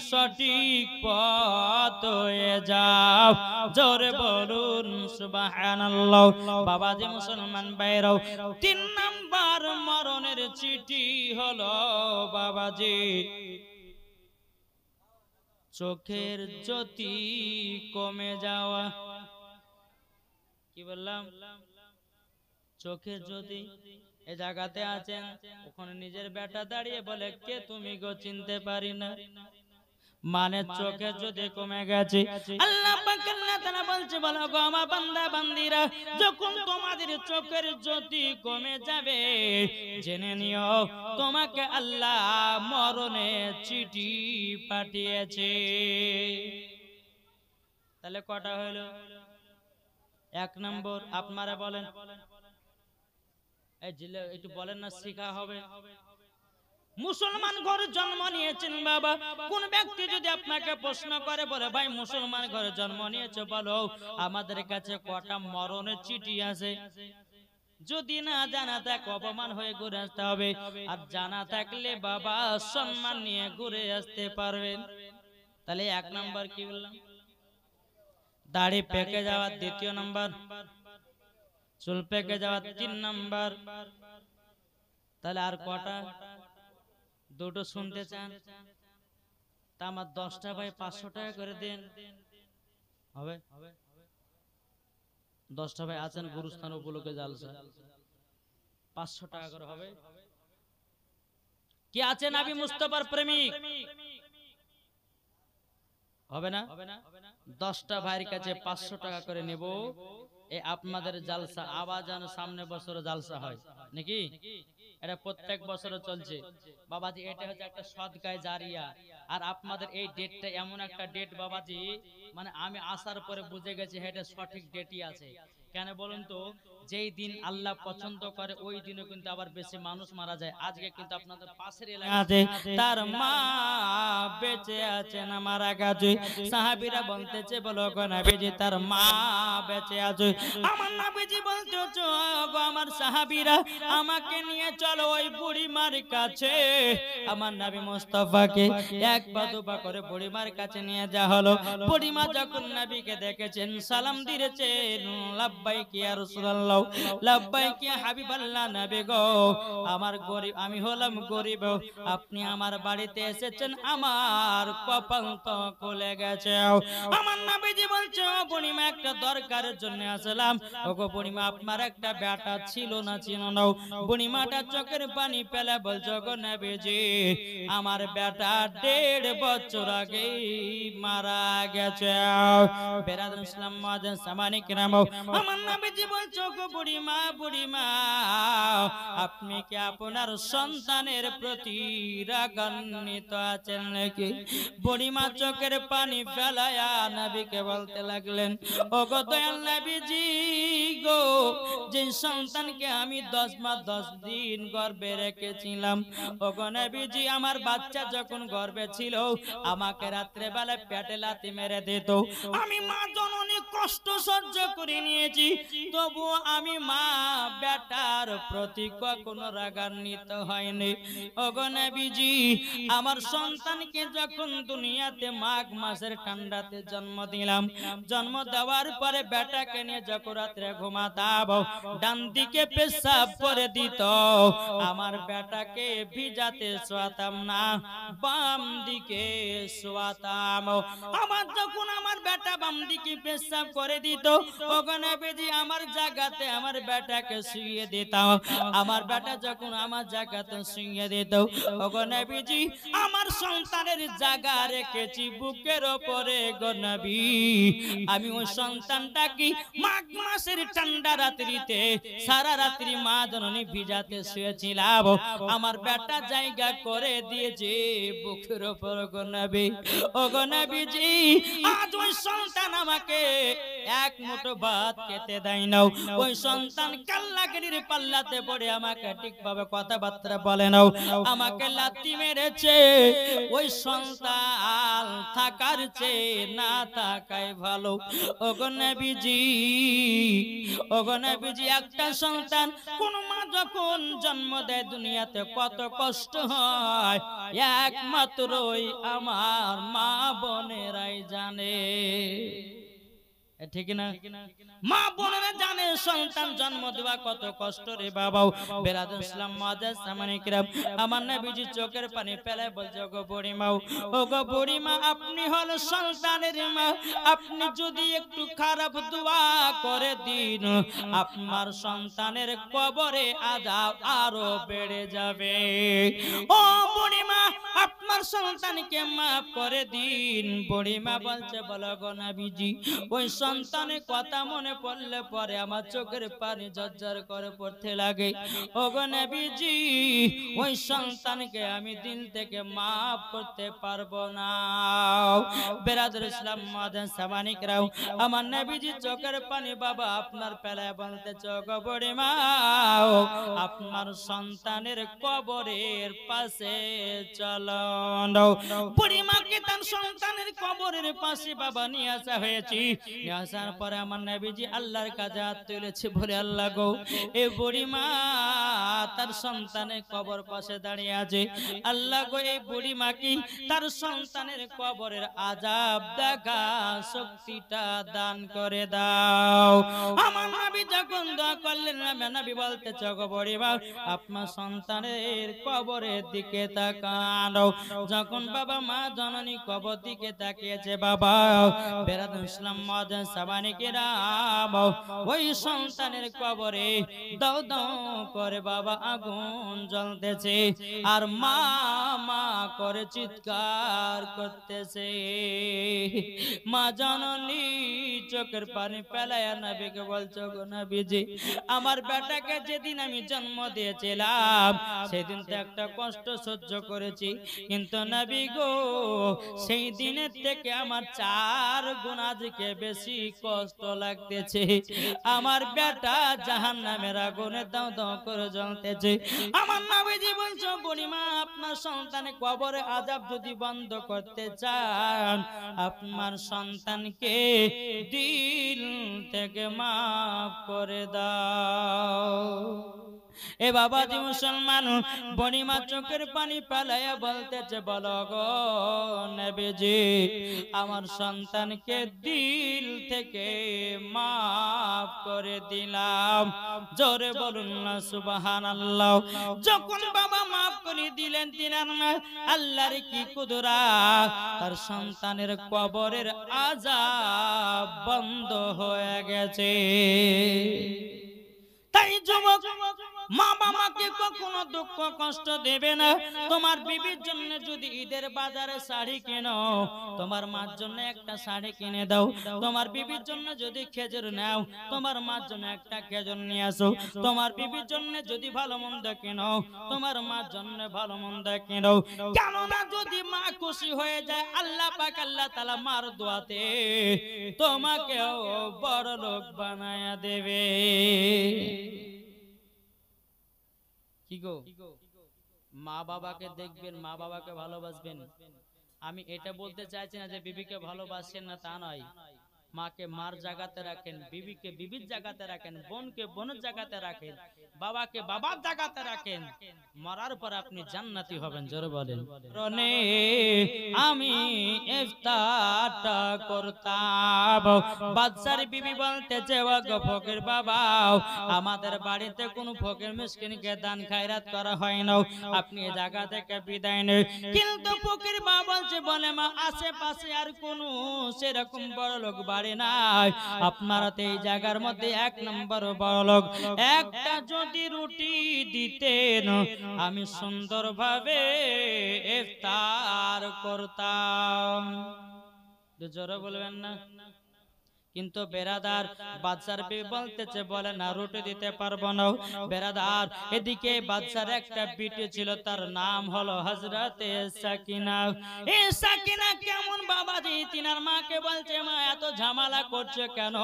সঠিক পথ হয়ে যাও। জোরে বলুন সুবহানাল্লাহ। বাবাজি মুসলমান ভাইরাও, 3 নাম্বার মরণের চিঠি হলো বাবাজি চোখের জ্যোতি কমে যাওয়া। কি বললাম? চোখের জ্যোতি। এ জায়গাতে আছেন, ওখানে নিজের বেটা দাঁড়িয়ে বলে, কে তুমি গো, চিনতে পারি না। মানে চোখের জ্যোতি কমে গেছে। আল্লাহ পাক আল্লাহ তাআলা বলছে, বলো গো আমার বান্দা বান্দীরা, যখন তোমাদের চোখের জ্যোতি কমে যাবে, জেনে নিও তোমাকে আল্লাহ মরণের চিঠি পাঠিয়েছে। তাহলে কটা হলো? 1 নম্বর। আপনারা বলেন, এই জিলে একটু বলেন না, শিখা হবে। মুসলমান ঘরে জন্ম নিয়েছেন বাবা। কোন ব্যক্তি যদি আপনাকে প্রশ্ন করে, বলে ভাই মুসলমান ঘরে জন্ম নিয়েছো, বলো আমাদের কাছে কটা মরণের চিঠি আছে? যদি না জানা থাকে অপমান হয়ে ঘুরে আসতে হবে, আর জানা থাকলে বাবা সম্মান নিয়ে ঘুরে আসতে পারবেন। তাহলে 1 নাম্বার কি বললাম? দাড়ি পেকে যাওয়া। 2 নাম্বার চুল পেকে যাওয়া। 3 নাম্বার। তাহলে আর কটা? 2টো শুনতে চান? তা আমার 10টা ভাই 500 টাকা করে দেন। হবে? 10টা ভাই আছেন গুরুস্থান উপলক্ষে জালসা, 500 টাকা করে হবে। কি আছে নবী মুস্তাফার প্রেমিক? হবে না? 10টা ভাইয়ের কাছে 500 টাকা করে নেব। এই আপনাদের জালসা আবাজান সামনে বছর জালসা হয় নাকি? এটা প্রত্যেক বছরে চলছে বাবাজি। এটা হচ্ছে একটা সদকায়ে জারিয়া। আর আপনাদের এই ডেটটা এমন একটা ডেট বাবাজি, মানে আমি আসার পরে বুঝে গেছি এটা সঠিক ডেটই আছে। কেন বলুন তো? যেই দিন আল্লাহ পছন্দ করে ওই দিনও কিন্তু আবার বেশি মানুষ মারা যায়। আজকে কিন্তু আপনাদের পাশের এলাকাতে তার মা বেঁচে আছে না মারা গেছে? সাহাবীরা বলতেছে, বলো গো নবীজি তার মা বেঁচে আছে। আমার নবীজি বলতে, গো আমার সাহাবীরা আমাকে নিয়ে চলো ওই বুড়িমার কাছে। আমার নবী মুস্তাফাকে 1 পা 2 পা করে বুড়িমার কাছে নিয়ে যাওয়া হলো। বুড়িমা যখন নবীকে দেখেছেন, সালাম দিয়েছেন, লাব্বাইক ইয়া রাসূলুল্লাহ, লাব্বাইক ইয়া হাবিবাল্লাহ। নবী গো, আমার গরিব, আমি হলাম গরিব, আপনি আমার বাড়িতে এসেছেন, আমার কপাল তো খুলে গেছে। আমার নবীজি বলছে, ও বুড়িমা একটা দরকারের জন্য আসলাম। ওগো বুড়িমা, আপনার একটা বেটা ছিল না, ছিল না? বুড়িমাটা চোখের পানি ফেলে বলছো, গো নবীজি আমার বেটা 1.5 বছর আগে মারা গেছে। বেরাদুল ইসলাম মুআজ্জিন সামানি কিরাম, আমার নবীজি বলছো, গো বুড়িমা, বুড়িমা আপনি কি আপনার সন্তানের প্রতি রাগান্বিত আছেন নাকি? বুড়িমা চোখের পানি ফেলায়া নবীকে বলতে লাগলেন, ওগো দয়াল নবীজি গো, যে সন্তানকে আমি 10 মাস 10 দিন গর্ভে রেখেছিলাম, ওগো নবীজি আমার বাচ্চা যখন গর্ভে ছিল আমাকে রাত্রে বেলা পেটে লাথি মেরে দিত। আমি মা জননী কষ্ট সহ্য করে নিয়েছি, তবু আমি মা বেটার প্রতি কখনো রাগান্বিত হয়নি। ওগো নবীজি আমার সন্তানকে যখন দুনিয়াতে মাঘ মাসের ঠান্ডাতে জন্ম দিলাম, জন্ম দেওয়ার পরে বেটাকে নিয়ে যখন রাত্রে ঘুমাতাম, ডান দিকে পেশাব করে দিত, আমার বেটাকে ভিজাতে শোয়াতাম না, বাম দিকে শোয়াতাম। আমার যখন আমার বেটা বাম দিকে পেশাব করে দিত, ওগো নবীজি আমার জায়গাতে আমার বেটাকে শুইয়ে দিতাম। আমার বেটা যখন আমার জায়গাতে শুইয়ে দিত, ওগো নবীজি আমার সন্তানের জায়গা রেখেছি বুকের ওপরে। গো নবী, আমি ওই সন্তানটাকে মাঘ মাসের ঠান্ডা রাত্রিতে সারা রাত্রি মা জননী ভিজাতে শুয়েছিলাম, আমার বেটা জায়গা করে দিয়েছে বুকের ওপর। গো নবী, ওগো নবীজি আজ ওই সন্তান আমাকে 1 মুঠো ভাত খেতে দেয় না। ওই ওই সন্তান কাল্লাগিরির পাল্লাতে পড়ে আমাকে ঠিকভাবে কথাবার্তা বলে নাও, আমাকে লাথি মেরেছে। ওই সন্তান থাকার চেয়ে না থাকাই ভালো। ওগো নবীজি, ওগো নবীজি, একটা সন্তান কোন মা যখন জন্ম দেয় দুনিয়াতে কত কষ্ট হয় একমাত্রই আমার মা বোনেরাই জানে। ঠিক না? মা বোনেরা জানে সন্তান জন্ম দেওয়া কত কষ্ট রে বাবা। বেরাদুল ইসলাম মুআজ্জাজ সামানিক রাম, আমার নবীজি চোখের পানি ফেলে বলছে, ওগো বুড়িমা, ওগো বুড়িমা, আপনি হলো সন্তানের মা, আপনি যদি একটু খারাপ দোয়া করে দিন আপনার সন্তানের কবরে আযাব আরো বেড়ে যাবে। ও বুড়িমা, আপনার সন্তানকে মাফ করে দিন। বুড়িমা বলছে, বলো গো নবীজি, ওই সন্তানের কথা মনে পড়লে পরে আমার চোখের পানি ঝরঝর করে পড়তে লাগে। ওগো নবীজি, ওই সন্তানকে আমি দিল থেকে মাফ করতে পারবো না। বেরাদুল ইসলাম মুআজ্জাজ সামানিক রাও, আমার নবীজি চোখের পানি বাবা আপনার পেলায় বলতে, ওগো বুড়িমা, আপনার সন্তানের কবরের পাশে চলো। বুড়িমাকে তার সন্তানের কবরের পাশে বাবা নিয়ে আসা হয়েছে। নিয়ে আসার পরে আমার নবীজি আল্লাহর কাছে হাত তুলেছে, বলে, আল্লাহ গো, এই বুড়িমা তার সন্তানের কবর পাশে দাঁড়িয়ে আছে। আল্লাহ গো, এই বুড়িমা কি তার সন্তানের কবরের আযাব দেখা শক্তিটা দান করে দাও। আমার নবী যখন দোয়া করলেন, নবী বলতেছে, ওগো বুড়িমা, আপনার সন্তানের কবরের দিকে তাকানো। যখন বাবা মা জননী কবর দিকে তাকিয়েছে বাবা, বেরাদুল ইসলাম মুআজ্জাজ সামানিক রাম, ওই সন্তানের কবরে দাও দাও করে বাবা আগুন জ্বলতেছে, আর মা মা করে চিৎকার করতেছে। মা জননী চোখের পানি ফেলায়া নবীকে বলছো, গো নবীজি, আমার বেটাকে যেদিন আমি জন্ম দিয়েছিলাম সেদিন তো একটা কষ্ট সহ্য করেছি, কিন্তু নবী গো, সেই দিনের থেকে আমার 4 গুণ আজকে বেশি কষ্ট লাগতেছে। আমার বেটা জাহান্নামের আগুনে দাও দাও করে জ্বলতেছে। আমার নবীজি বলছো, বুড়িমা, আপনার সন্তানের কবরে আযাব যদি বন্ধ করতে চান, আপনার সন্তানকে দিল থেকে মাফ করে দাও। এ বাবাজি মুসলমান, বুড়িমা চোখের পানি ফেলাইয়া বলতেছে, বলো গো নবীজি, আমার সন্তানকে দিল থেকে মাফ করে দিলাম। জোরে বলুন না সুবহানাল্লাহ। যখন বাবা মাফ করে দিলেন, দিলেন না, আল্লাহর কি কুদরত, তার সন্তানের কবরের আযাব বন্ধ হয়ে গেছে। তাই যুবক, মা বাবাকে কখনো দুঃখ কষ্ট দেবে না। তোমার বিবির জন্য যদি ঈদের বাজারে শাড়ি কেনো, তোমার মার জন্য একটা শাড়ি কিনে দাও। তোমার বিবির জন্য যদি খেজুর নাও, তোমার মার জন্য একটা খেজুর নিয়ে আসো। তোমার বিবির জন্য যদি ভালো মন্দ কিনো, তোমার মার জন্য ভালো মন্দ কিনো। কেননা যদি মা খুশি হয়ে যায়, আল্লাহ পাক আল্লাহ তাআলা মার দোয়াতে তোমাকেও বড় লোক বানায়া দেবে। কি গো, মা বাবাকে দেখবেন, মা বাবাকে ভালোবাসবেন। আমি এটা বলতে চাইছি না যে বিবিকে ভালোবাসেন না, তা নয়। মাকে মার জায়গাতে রাখেন, বিবিকে বিবির জায়গাতে রাখেন, বোনকে বোনের জায়গাতে রাখেন, বাবাকে বাবার জায়গাতে রাখেন। মরার পর আপনি জান্নাতি হবেন। জোরে বলেন। রনে আমি ইফতারটা করতাম, বাদশার বিবি বলতেছে, ওগো ফকির বাবা, আমাদের বাড়িতে কোনো ফকির মিসকিনকে দান খায়রাত করা হয় না, আপনি এই জায়গা থেকে বিদায় নেন। কিন্তু ফকির বাবা বলছে, বলে মা, আশেপাশে আর কোনো সেরকম বড় লোক বাড়ি নাই, আপনারা তো এই জায়গার মধ্যে 1 নম্বর বড় লোক, একটা যদি রুটি দিতেন আমি সুন্দরভাবে ইফতার করতাম। জোরে বলবেন না? কিন্তু বেরাদার বাদশার বিবি বলতেছে বলে না রুটি দিতে পারবো না বেরাদার। এদিকে বাদশার একটা বিটি ছিল, তার নাম হলো হযরতে সাকিনা। এই সাকিনা কেমন বাবাজি, তিনার মাকে বলছে মা এত ঝামেলা করছে কেন?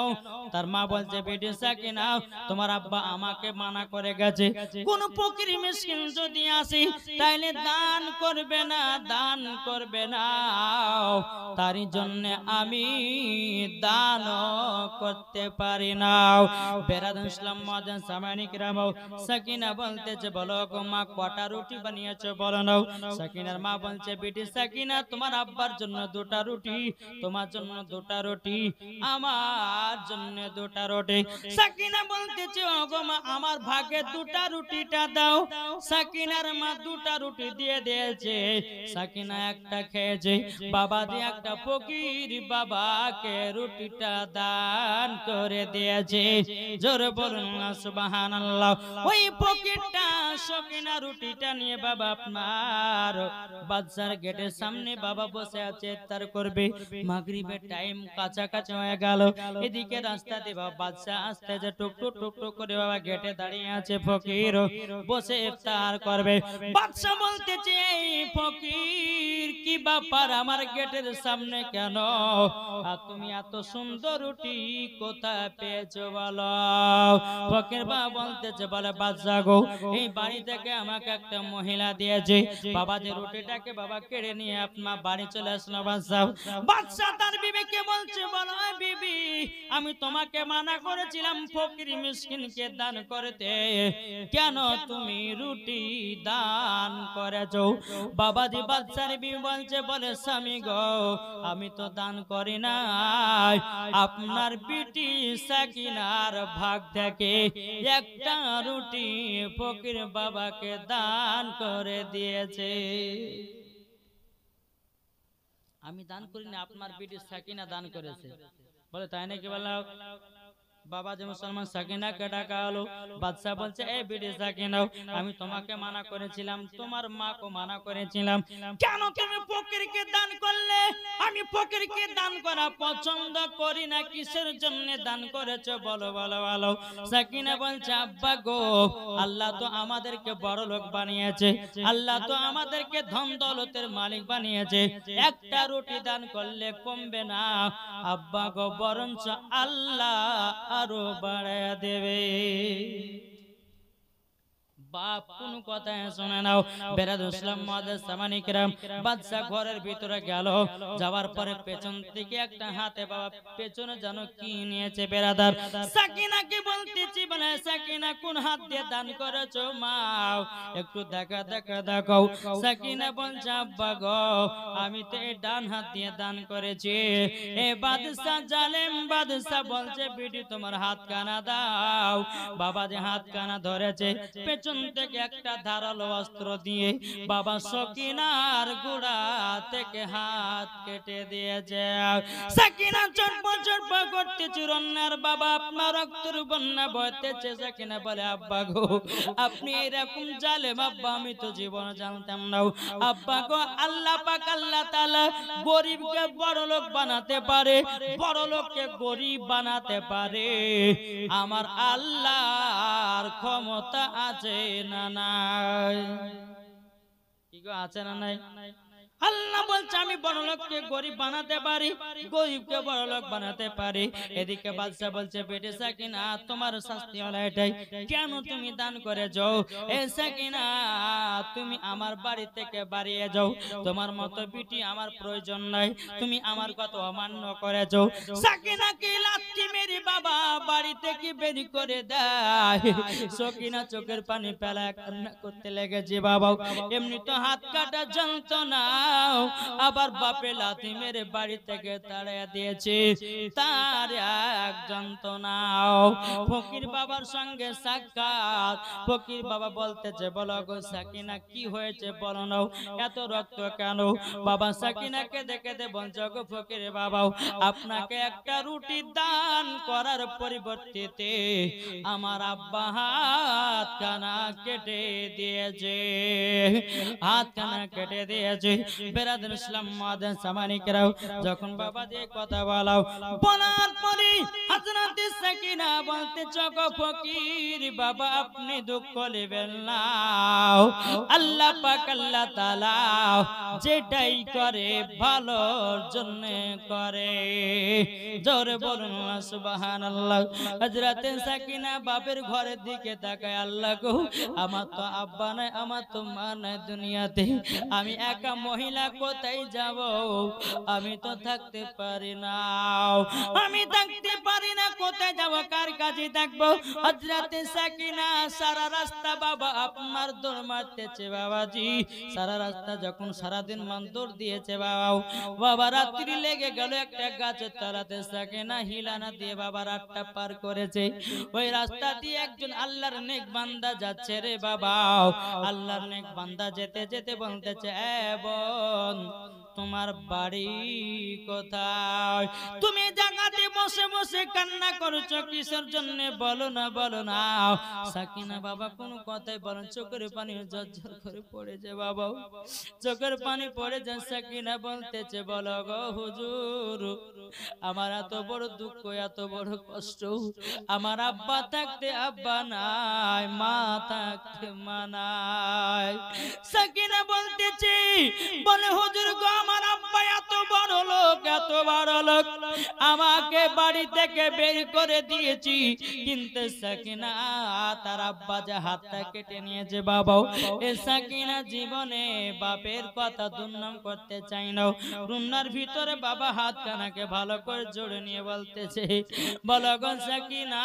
তার মা বলছে বেটি সাকিনা, তোমার আব্বা আমাকে মানা করে গেছে, কোন ফকির মিসকিন যদি আসে তাইলে দান করবে না, দান করবে না, তারই জন্য আমি দান করতে পারি না। বেরাদার ইসলাম মাদান সামানিক রামাও সাকিনা বলতেছে বলো গো মা কটা রুটি বানিয়েছো বলো না। সাকিনার মা বলছে বেটি সাকিনা তোমার আব্বার জন্য দুটা রুটি, তোমার জন্য দুটা রুটি, আমার জন্য দুটা রুটি। সাকিনা বলতেছে ওগো মা আমার ভাগে দুটা রুটিটা দাও। সাকিনার মা দুটা রুটি দিয়ে দিয়েছে, সাকিনা একটা খেয়েছে। বাবা দিয়ে একটা ফকির বাবাকে রুটিটা দান করে দিয়েছে। জোরে বলুন না সুবহানাল্লাহ। ওই ফকিরটা সাকিনা রুটিটা নিয়ে বাবা আপনার বাদশার গেটের সামনে বাবা বসে আছে, ইফতার করবে। মাগরিবের টাইম কাছাকাছি হয়ে গেল। এদিকে রাস্তা দিয়ে বাদশা আসতে যে টুকটুক টুকটুক করে বাবা গেটে দাঁড়িয়ে আছে, ফকির বসে ইফতার করবে। বাদশা বলতেছে এই ফকির কি ব্যাপার আমার গেটের সামনে কেন? আর তুমি এত সুন্দর রুটি কোথায় পেয়েছো বলো? ফকির বাবা বলতেছে বলে বাদশা গো এই বাড়ি থেকে আমাকে একটা মহিলা দিয়েছে, বাবা যে রুটিটাকে বাবা কেড়ে নিয়ে আপনার বাড়ি চলে আসলো। বাদশা তার বিবিকে বলছে বলো বিবি আমি তোমাকে মানা করেছিলাম ফকির মিসকিনকে দান করতে, কেন তুমি রুটি দান করেছো? বাবাজি বাদশার বিবি বলছে বলে স্বামী গো আমি তো দান করি না, আপনার বিটি সাকিনার ভাগ থেকে একটা রুটি ফকির বাবাকে দান করে দিয়েছে। আমি দান করি না, আপনার বিটি সাকিনা দান করেছে। বলে তাই নাকি? বলা বাবা যে মুসলমান সাকিনাকে ডাকা হলো। বাদশা বলছে এই বিটি সাকিনা আমি তোমাকে মানা করেছিলাম, তোমার মাকে মানা করেছিলাম, কেন তুমি ফকিরকে দান করলে? আমি ফকিরকে দান করা পছন্দ করি না, কিসের জন্য দান করেছো বলো বলো বলো। সাকিনা বলছে আব্বা গো আল্লাহ তো আমাদেরকে বড় লোক বানিয়েছে, আল্লাহ তো আমাদেরকে ধন দৌলতের মালিক বানিয়েছে, একটা রুটি দান করলে কমবে না আব্বা গো, বরঞ্চ আল্লাহ আরো বাড়ায়া দেবে। বাপ কোন কথা শুনে নাও। বেরাদুল ইসলাম মুআদ্দাস সামানি কিরাম বাদশা ঘরের ভিতরে গেল, যাওয়ার পরে পেছন থেকে একটা হাতে বাবা পেছনে জানো কি নিয়েছে বেরাদার। সাকিনাকে বলতেছি বলে সাকিনা কোন হাত দিয়ে দান করেছো মা একটু দেখা দেখা দেখাও। সাকিনা বলছে আব্বা গো আমি তো এই ডান হাত দিয়ে দান করেছি। এ বাদশা জালেম বাদশা বলছে বিটি তোমার হাত কানা দাও। বাবা যে হাত কানা ধরেছে, পেছন থেকে একটা ধারালো অস্ত্র দিয়ে বাবা সাকিনার গোড়া থেকে হাত কেটে দিয়েছে। সাকিনা চটপট চটপট করতেছে, রন্নার বাবা আপনার রক্তের বন্যা বইতেছে। সাকিনা বলে আব্বা গো আপনি এরকম জালেম আব্বা আমি তো জীবন জানতাম না। আব্বা গো আল্লাহ পাক আল্লাহ তাআলা গরিবকে বড় লোক বানাতে পারে, বড় লোককে গরিব বানাতে পারে, আমার আল্লাহর ক্ষমতা আছে না নাই? কি গো আছে না নাই? আল্লাহ বলছে আমি বড় লোককে গরিব বানাতে পারি, গরিবকে বড় লোক বানাতে পারি। এদিকে বাদশা বলছে বেটি সাকিনা তোমার শাস্তি হলো এটাই, কেন তুমি দান করে যাও? এ সাকিনা তুমি আমার বাড়ি থেকে বাড়িয়ে যাও, তোমার মতো বিটি আমার প্রয়োজন নাই, তুমি আমার কথা অমান্য করে যাও। সাকিনাকে লাথি মেরে বাবা বাড়ি থেকে বের করে দেয়। সাকিনা চোখের পানি ফেলা কান্না করতে লেগেছে। বাবা এমনি তো হাত কাটা যন্ত্রণা, আবার বাপে লাথি মেরে বাড়ি থেকে তাড়িয়ে দিয়েছে, তার এক যন্ত্রণাও। ফকির বাবার সঙ্গে সাক্ষাৎ। ফকির বাবা বলতেছে বলো গো সাকিনা কি হয়েছে বলো না, এত রক্ত কেন? বাবা সাকিনাকে দেখে বলছে গো ফকির বাবা আপনাকে একটা রুটি দান করার পরিবর্তে আমার আব্বা হাত কানা কেটে দিয়েছে, হাত কানা কেটে দিয়েছে। বেরাদর ইসলাম মাদান সামানিকরাও যখন বাবা দিয়ে কথা বলাও বলার পরে হযরত সাকিনা বলতে চক ফকির বাবা আপনি দুঃখ নেবেন না আল্লাহ পাক আল্লাহ তাআলা যেটাই করে ভালোর জন্য করে জোরে বলুন সুবহানাল্লাহ হযরত সাকিনা বাপের ঘরের দিকে তাকায় আল্লাহ গো আমার তো আব্বা নাই আমার তো মা নাই দুনিয়াতে আমি একা মহিলা কোথায় যাব আমি তো থাকতে পারি না আমি থাকতে পারি না কোথায় যাব কার কাছে থাকবো হযরত সাকিনা সারা রাস্তা বাবা আপনার দৌড় মারতেছে বাবাজি সারা রাস্তা যখন সারা দিন মান দৌড় দিয়েছে বাবা রাত্রি লেগে গেল একটা গাছের তলাতে সাকিনা হিলানা দিয়ে বাবা রাতটা পার করেছে ওই রাস্তা দিয়ে একজন আল্লাহর নেক বান্দা যাচ্ছে রে বাবা আল্লাহর নেক বান্দা যেতে যেতে বলতেছে এ বোন তোমার বাড়ি কোথায় তুমি জায়গাতে বসে বসে কান্না করছো কিসের জন্য বলো না সাকিনা বাবা কোনো কথাই বলেন চোখের পানি ঝরঝর করে পড়েছে বাবা চোখের পানি পড়ে যায় সাকিনা বলতেছে বলো গো হুজুর আমার এত বড় দুঃখ এত বড় কষ্ট আমার আব্বা থাকতে আব্বা নাই মা থাকতে মা নাই সাকিনা বলতেছে বলে হুজুর গো আমার আব্বা এত বড় লোক আমাকে বাড়ি থেকে বের করে দিয়েছি কিন্তু সাকিনা তার আব্বা যে হাতটা কেটে নিয়েছে বাবা এ সাকিনা জীবনে বাপের কথা দুর্নাম করতে চাই না রুন্নার ভিতরে বাবা হাত কানাকে ভালো করে জোড়ে নিয়ে বলতেছে বলো গো সাকিনা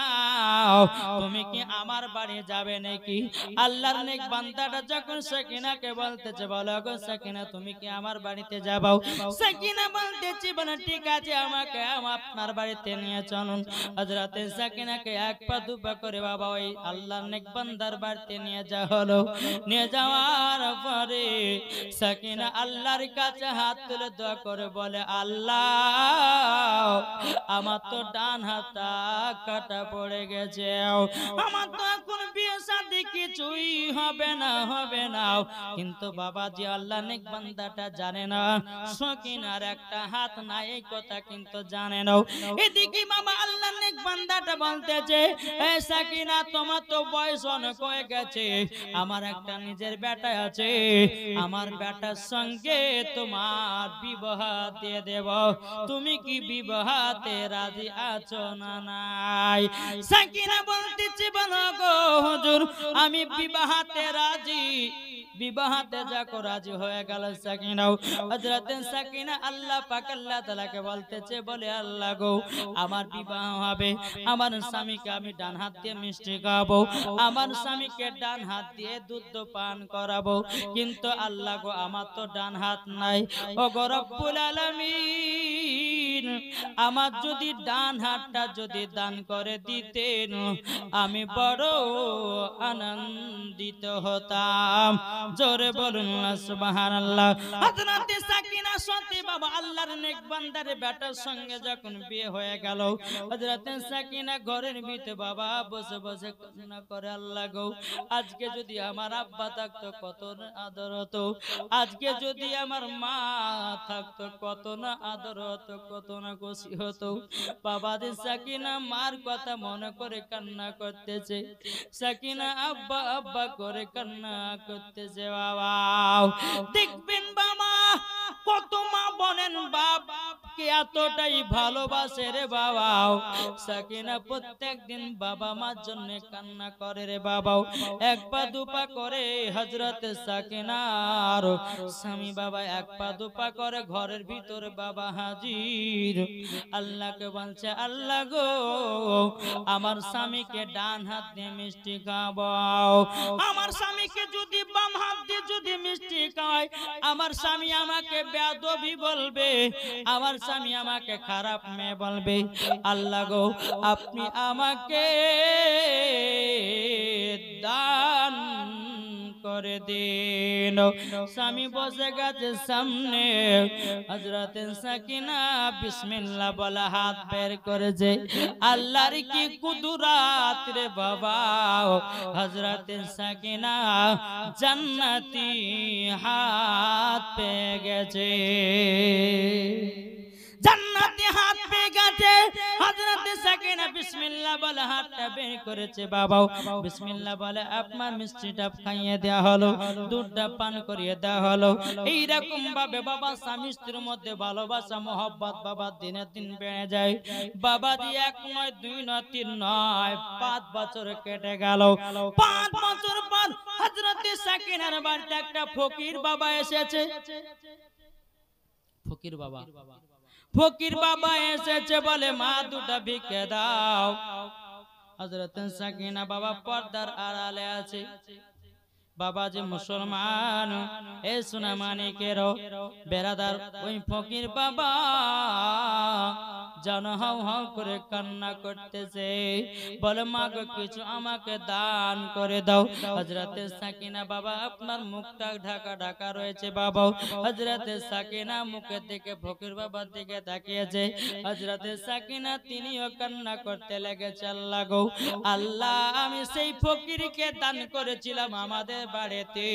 তুমি কি আমার বাড়ি যাবে নাকি আল্লাহর নেক বান্দাটা যখন সাকিনাকে বলতেছে বলো গো সাকিনা তুমি কি আমার বাড়িতে যাবাও সাকিনা বলতেছে বলে ঠিক আছে আমাকে আপনার বাড়িতে নিয়ে চলুন হযরত সাকিনাকে এক পা দুপা করে বাবা ওই আল্লাহর নেক বান্দার বাড়িতে নিয়ে যাওয়া হলো নিয়ে যাওয়ার পরে সাকিনা আল্লাহর কাছে হাত তুলে দোয়া করে বলে আল্লাহ আমার তো ডান হাতটা কাটা পড়ে গেছে আমার তো এখন বিয়ে শাদী কিছুই হবে না কিন্তু বাবা যে আল্লাহর নেক বান্দাটা জানে না সাকিনার একটা হাত নাই এই কথা কিন্তু জানে না এদিকে বাবা আল্লাহর নেক বান্দাটা বলতেছে এ সাকিনা তোমার তো বয়স অনেক হয়ে গেছে আমার একটা নিজের বেটা আছে আমার বেটার সঙ্গে তোমার বিবাহ দিয়ে দেব তুমি কি বিবাহতে রাজি আছো না নাই সাকিনা বলতেছে বলো গো হুজুর আমি বিবাহতে রাজি বিবাহতে যাকো রাজি হয়ে গেল সাকিনা হযরত সাকিনা আল্লাহ পাক আল্লাহ তাআলাকে বলতেছে বলে আল্লাহ গো আমার বিবাহ হবে আমার স্বামীকে আমি ডান হাত দিয়ে মিষ্টি খাওয়াবো আমার স্বামীকে ডান হাত দিয়ে দুধ পান করাবো কিন্তু আল্লাহ গো আমার তো ডান হাত নাই ও গো রব্বুল আলামিন আমার যদি ডান হাতটা যদি দান করে দিতেন আমি বড় আনন্দিত হতাম জোরে বলুন সুবহানাল্লাহ হযরত সাকিনা সত্যি বাবা আল্লাহর নেক বান্দার বেটার সঙ্গে যখন বিয়ে হয়ে গেল হযরত সাকিনা ঘরের ভিতরে বাবা বসে বসে কান্না করে আল্লাহ গো আজকে যদি আমার আব্বা থাকতো কত না আদর হতো আজকে যদি আমার মা থাকতো কত না আদর হতো কত না খুশি হতো বাবা যে সাকিনা মার কথা মনে করে কান্না করতেছে সাকিনা আব্বা আব্বা করে কান্না করতেছে বাবা দেখবেন বাবা কত মা বলেন বাপ কে এতটাই ভালোবাসে রে বাবা সাকিনা প্রত্যেকদিন বাবা মার জন্য কান্না করে রে বাবা এক পা দুপা করে হযরত সাকিনার স্বামী বাবা এক পা দুপা করে ঘরের ভিতরে বাবা হাজির আল্লাহকে বলছে আল্লাহ গো আমার স্বামীকে ডান হাত দিয়ে মিষ্টি খাওয়াও আমার স্বামীকে যদি বাম হাত দিয়ে যদি মিষ্টি খাওয়াই আমার স্বামী আমাকে বেয়াদবি বলবে আমার স্বামী আমাকে খারাপ মেয়ে বলবে আল্লাহ গো আপনি আমাকে দান করে দিন। স্বামী বসে গেছে সামনে, হযরত সাকিনা বিসমিল্লাহ বলে হাত বের করেছে। আল্লাহর কি কুদরত রে বাবা, হযরত সাকিনা জান্নাতি হাত পেয়ে গেছে, জান্নাতি হাত পেয়ে গেছে। হযরত সাকিনা বিসমিল্লাহ বলে হাতটা বের করেছে। বাবাও বিসমিল্লাহ বলে আপনার মিষ্টিটা খাইয়ে দেওয়া হলো, দুধটা পান করিয়ে দেওয়া হলো। এইরকম ভাবে বাবা স্বামী স্ত্রীর মধ্যে ভালোবাসা মহব্বত বাবা দিনে দিন বেড়ে যায়। বাবা দি 1 নয় 2 নয় 3 নয় 5 বছর কেটে গেল। 5 বছর পর হযরত সাকিনার বাড়িতে একটা ফকির বাবা এসেছে। ফকির বাবা, ফকির বাবা এসেছে, বলে মা দুটা ভিক্ষে দাও। হযরত সাকিনা বাবা পর্দার আড়ালে আছে। বাবা যে মুসলমান, এ সোনা মানিকেরও বেরাদার, ওই ফকির বাবা যেন হাউ হাউ করে কান্না করতেছে, বলে মা গো কিছু আমাকে দান করে দাও। হযরত সাকিনা বাবা আপনার মুখটা ঢাকা ঢাকা রয়েছে। বাবা হযরত সাকিনা মুখের দিকে ফকির বাবার দিকে তাকিয়েছে। হযরত সাকিনা তিনিও কান্না করতে লেগেছে, আল্লাহ গো আল্লাহ, আমি সেই ফকিরকে দান করেছিলাম আমাদের বাড়িতে,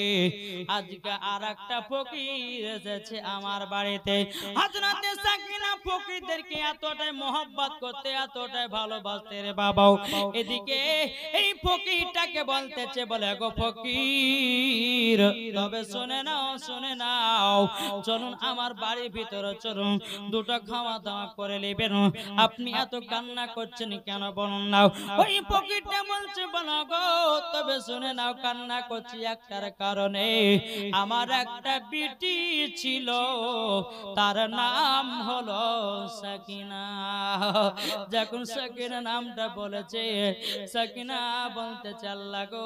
আজকে আরেকটা ফকির এসেছে আমার বাড়িতে। হযরত সাকিনা ফকিরদেরকে এতটাই মহব্বত করতে, এতটাই ভালোবাসতে রে বাবা। এদিকে এই ফকিরটাকে বলতেছে, বলে গো ফকির তবে শুনে নাও, শুনে নাও, চলুন আমার বাড়ির ভিতরে চলুন, দুটো খাওয়া দাওয়া করে নেবেন। আপনি এত কান্না করছেন কেন বলুন না। ওই ফকিরটা বলছে, বলো গো তবে শুনে নাও, কান্না করছি একটার কারণে, আমার একটা বিটি ছিল, তার নাম হলো সাকিনা। যখন সাকিনা নামটা বলেছে, সাকিনা বলতেছে, আল্লাহ গো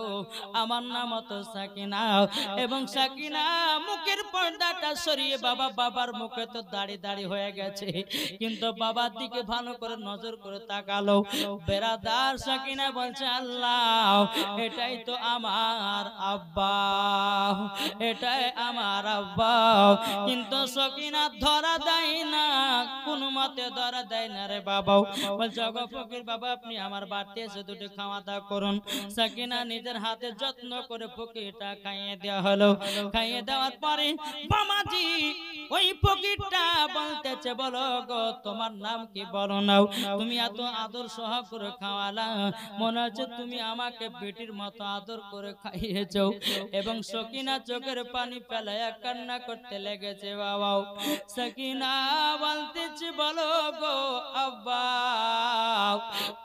আমার নাম তো সাকিনা। এবং সাকিনা মুখের পর্দাটা সরিয়ে বাবা, বাবার মুখে তো দাড়ি দাড়ি হয়ে গেছে, কিন্তু বাবার দিকে ভালো করে নজর করে তাকালো। বেরাদার সাকিনা বলছে, আল্লাহ এটাই তো আমার আব্বা, এটাই আমার আব্বা। কিন্তু সাকিনা ধরা দেয় না, কোন মতে ধরা দেয় না রে বাবা। বলছে গো ফকির বাবা আপনি আমার বাড়িতে এসে দুটো খাওয়া দাওয়া করুন। সাকিনা নিজের হাতে যত্ন করে ফকিরটা খাইয়ে দেওয়া হলো। খাইয়ে দেওয়ার পরে বাবাজি ওই ফকিরটা বলতেছে, বলো গো তোমার নাম কি বলো নাও, তুমি এত আদর সহ করে খাওয়ালা, মনে হচ্ছে তুমি আমাকে বেটির মতো আদর করে খাইয়েছো। এবং সাকিনা চোখের পানি ফেলায়া কান্না করতে লেগেছে। বাবা সাকিনা বলতেছে, বলো গো আব্বা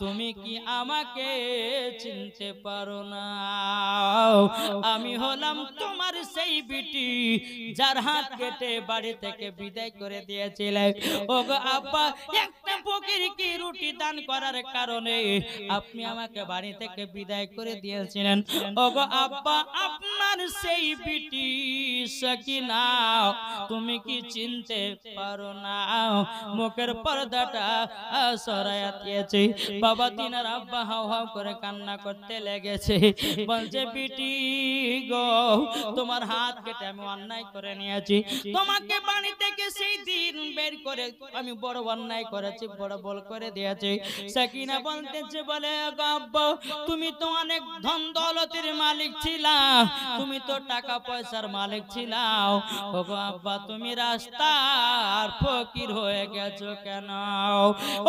তুমি কি আমাকে চিনতে পারো না, আমি হলাম তোমার সেই বিটি যার হাত কেটে বাড়ি থেকে বিদায় করে দিয়েছিলে। ওগো আব্বা একটা ফকির কি রুটি দান করার কারণে আপনি আমাকে বাড়ি থেকে বিদায় করে দিয়েছিলেন। ওগো আব্বা আপনার সেই বিটি সাকিনা তুমি কি চিনতে পারো না, মুখের পর্দাটা সরাইয়া দিয়েছে। বাবা তিনার আব্বা হাও হাও করে কান্না করতে লেগেছে। বলছে, বিটি গো তোমার হাত কেটে আমি অন্যায় করে নিয়েছি, তোমাকে বাড়ি থেকে সেই দিন বের করে আমি বড় অন্যায় করেছি, বড় ভুল করে দিয়েছি। সাকিনা বলতেছে, বলে আব্বা তুমি তো অনেক ধন দৌলতের মালিক ছিলা, তুমি তো টাকা পয়সার মালিক ছিলাও, ওগো আব্বা তুমি রাস্তার ফকির হয়ে গেছো কেন?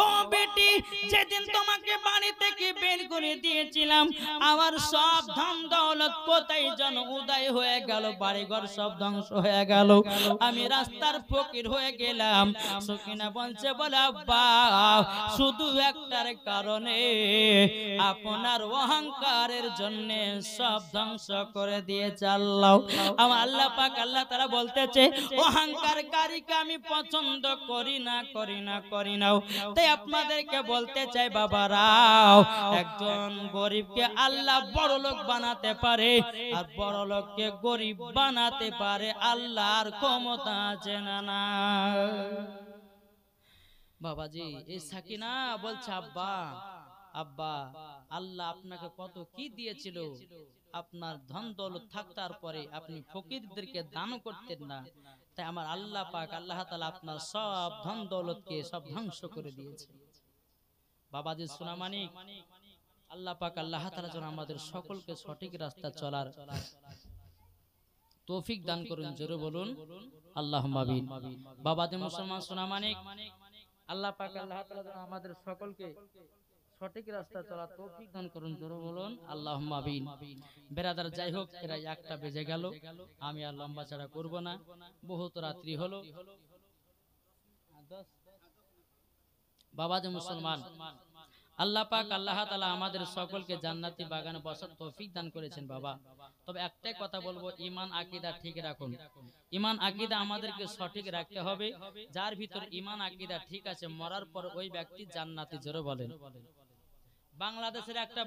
ও বেটি যেদিন তোমাকে বাড়ি থেকে বের করে দিয়েছিলাম আমার সব ধন দৌলত কোথায় যেন উদয় হয়ে গেল, বাড়িঘর সব ধ্বংস হয়ে গেল, আমি রাস্তার ফকির হয়ে গেলাম। সাকিনা বলছে, বলে আব্বা শুধু একটার কারণে, আপনার অহংকারের জন্য সব ধ্বংস করে দিয়েছে আল্লাহ। আমার আল্লাহ পাক আল্লাহ তাআলা বলতেছে, অহংকারকারীকে আমি পছন্দ করি না, করি না, করি না। তাই আপনাদেরকে বলতে চাই বাবারাও, একজন গরিবকে আল্লাহ বড় লোক বানাতে পারে, আর বড় লোককে গরিব বানাতে পারে আল্লাহর ক্ষমতা আছে না না। বাবাজি এই সাকিনা বলছে, আব্বা আব্বা আল্লাহ আপনাকে কত কি দিয়েছিল, আপনার ধন দৌলত থাকার পরে আপনি ফকিরদেরকে দান করতেন না, তাই আমার আল্লাহ পাক আল্লাহ তাআলা আপনার সব ধন দৌলতকে সব ধ্বংস করে দিয়েছে। বাবাজি সোনামানিক, আল্লাহ পাক আল্লাহ তাআলা যেন আমাদের সকলকে সঠিক রাস্তা চলার তৌফিক দান করুন, জোরে বলুন আল্লাহুম্মা আমিন। বাবাজি মুসলমান সোনামানিক, আল্লাহ পাক আল্লাহ তাআলা যেন আমাদের সকলকে সঠিক রাস্তা চলার তৌফিক দান করুন, জোরে বলুন আল্লাহুম্মা আমিন। বেরাদার, যাই হোক প্রায় 1টা বেজে গেল, আমি আর লম্বা ছাড়া করব না, বহুত রাত্রি হলো। বাবাজি মুসলমান, আল্লাহ পাক আল্লাহ তাআলা আমাদের সকলকে জান্নাতি বাগানে বসার তৌফিক দান করেছেন বাবা। তবে একটাই কথা বলবো, ঈমান আকীদা ঠিক রাখুন। ঈমান আকীদা আমাদেরকে সঠিক রাখতে হবে। যার ভিতর ঈমান আকীদা ঠিক আছে, মরার পর ওই ব্যক্তি জান্নাতি, জোরে বলেন। বাংলাদেশের একটা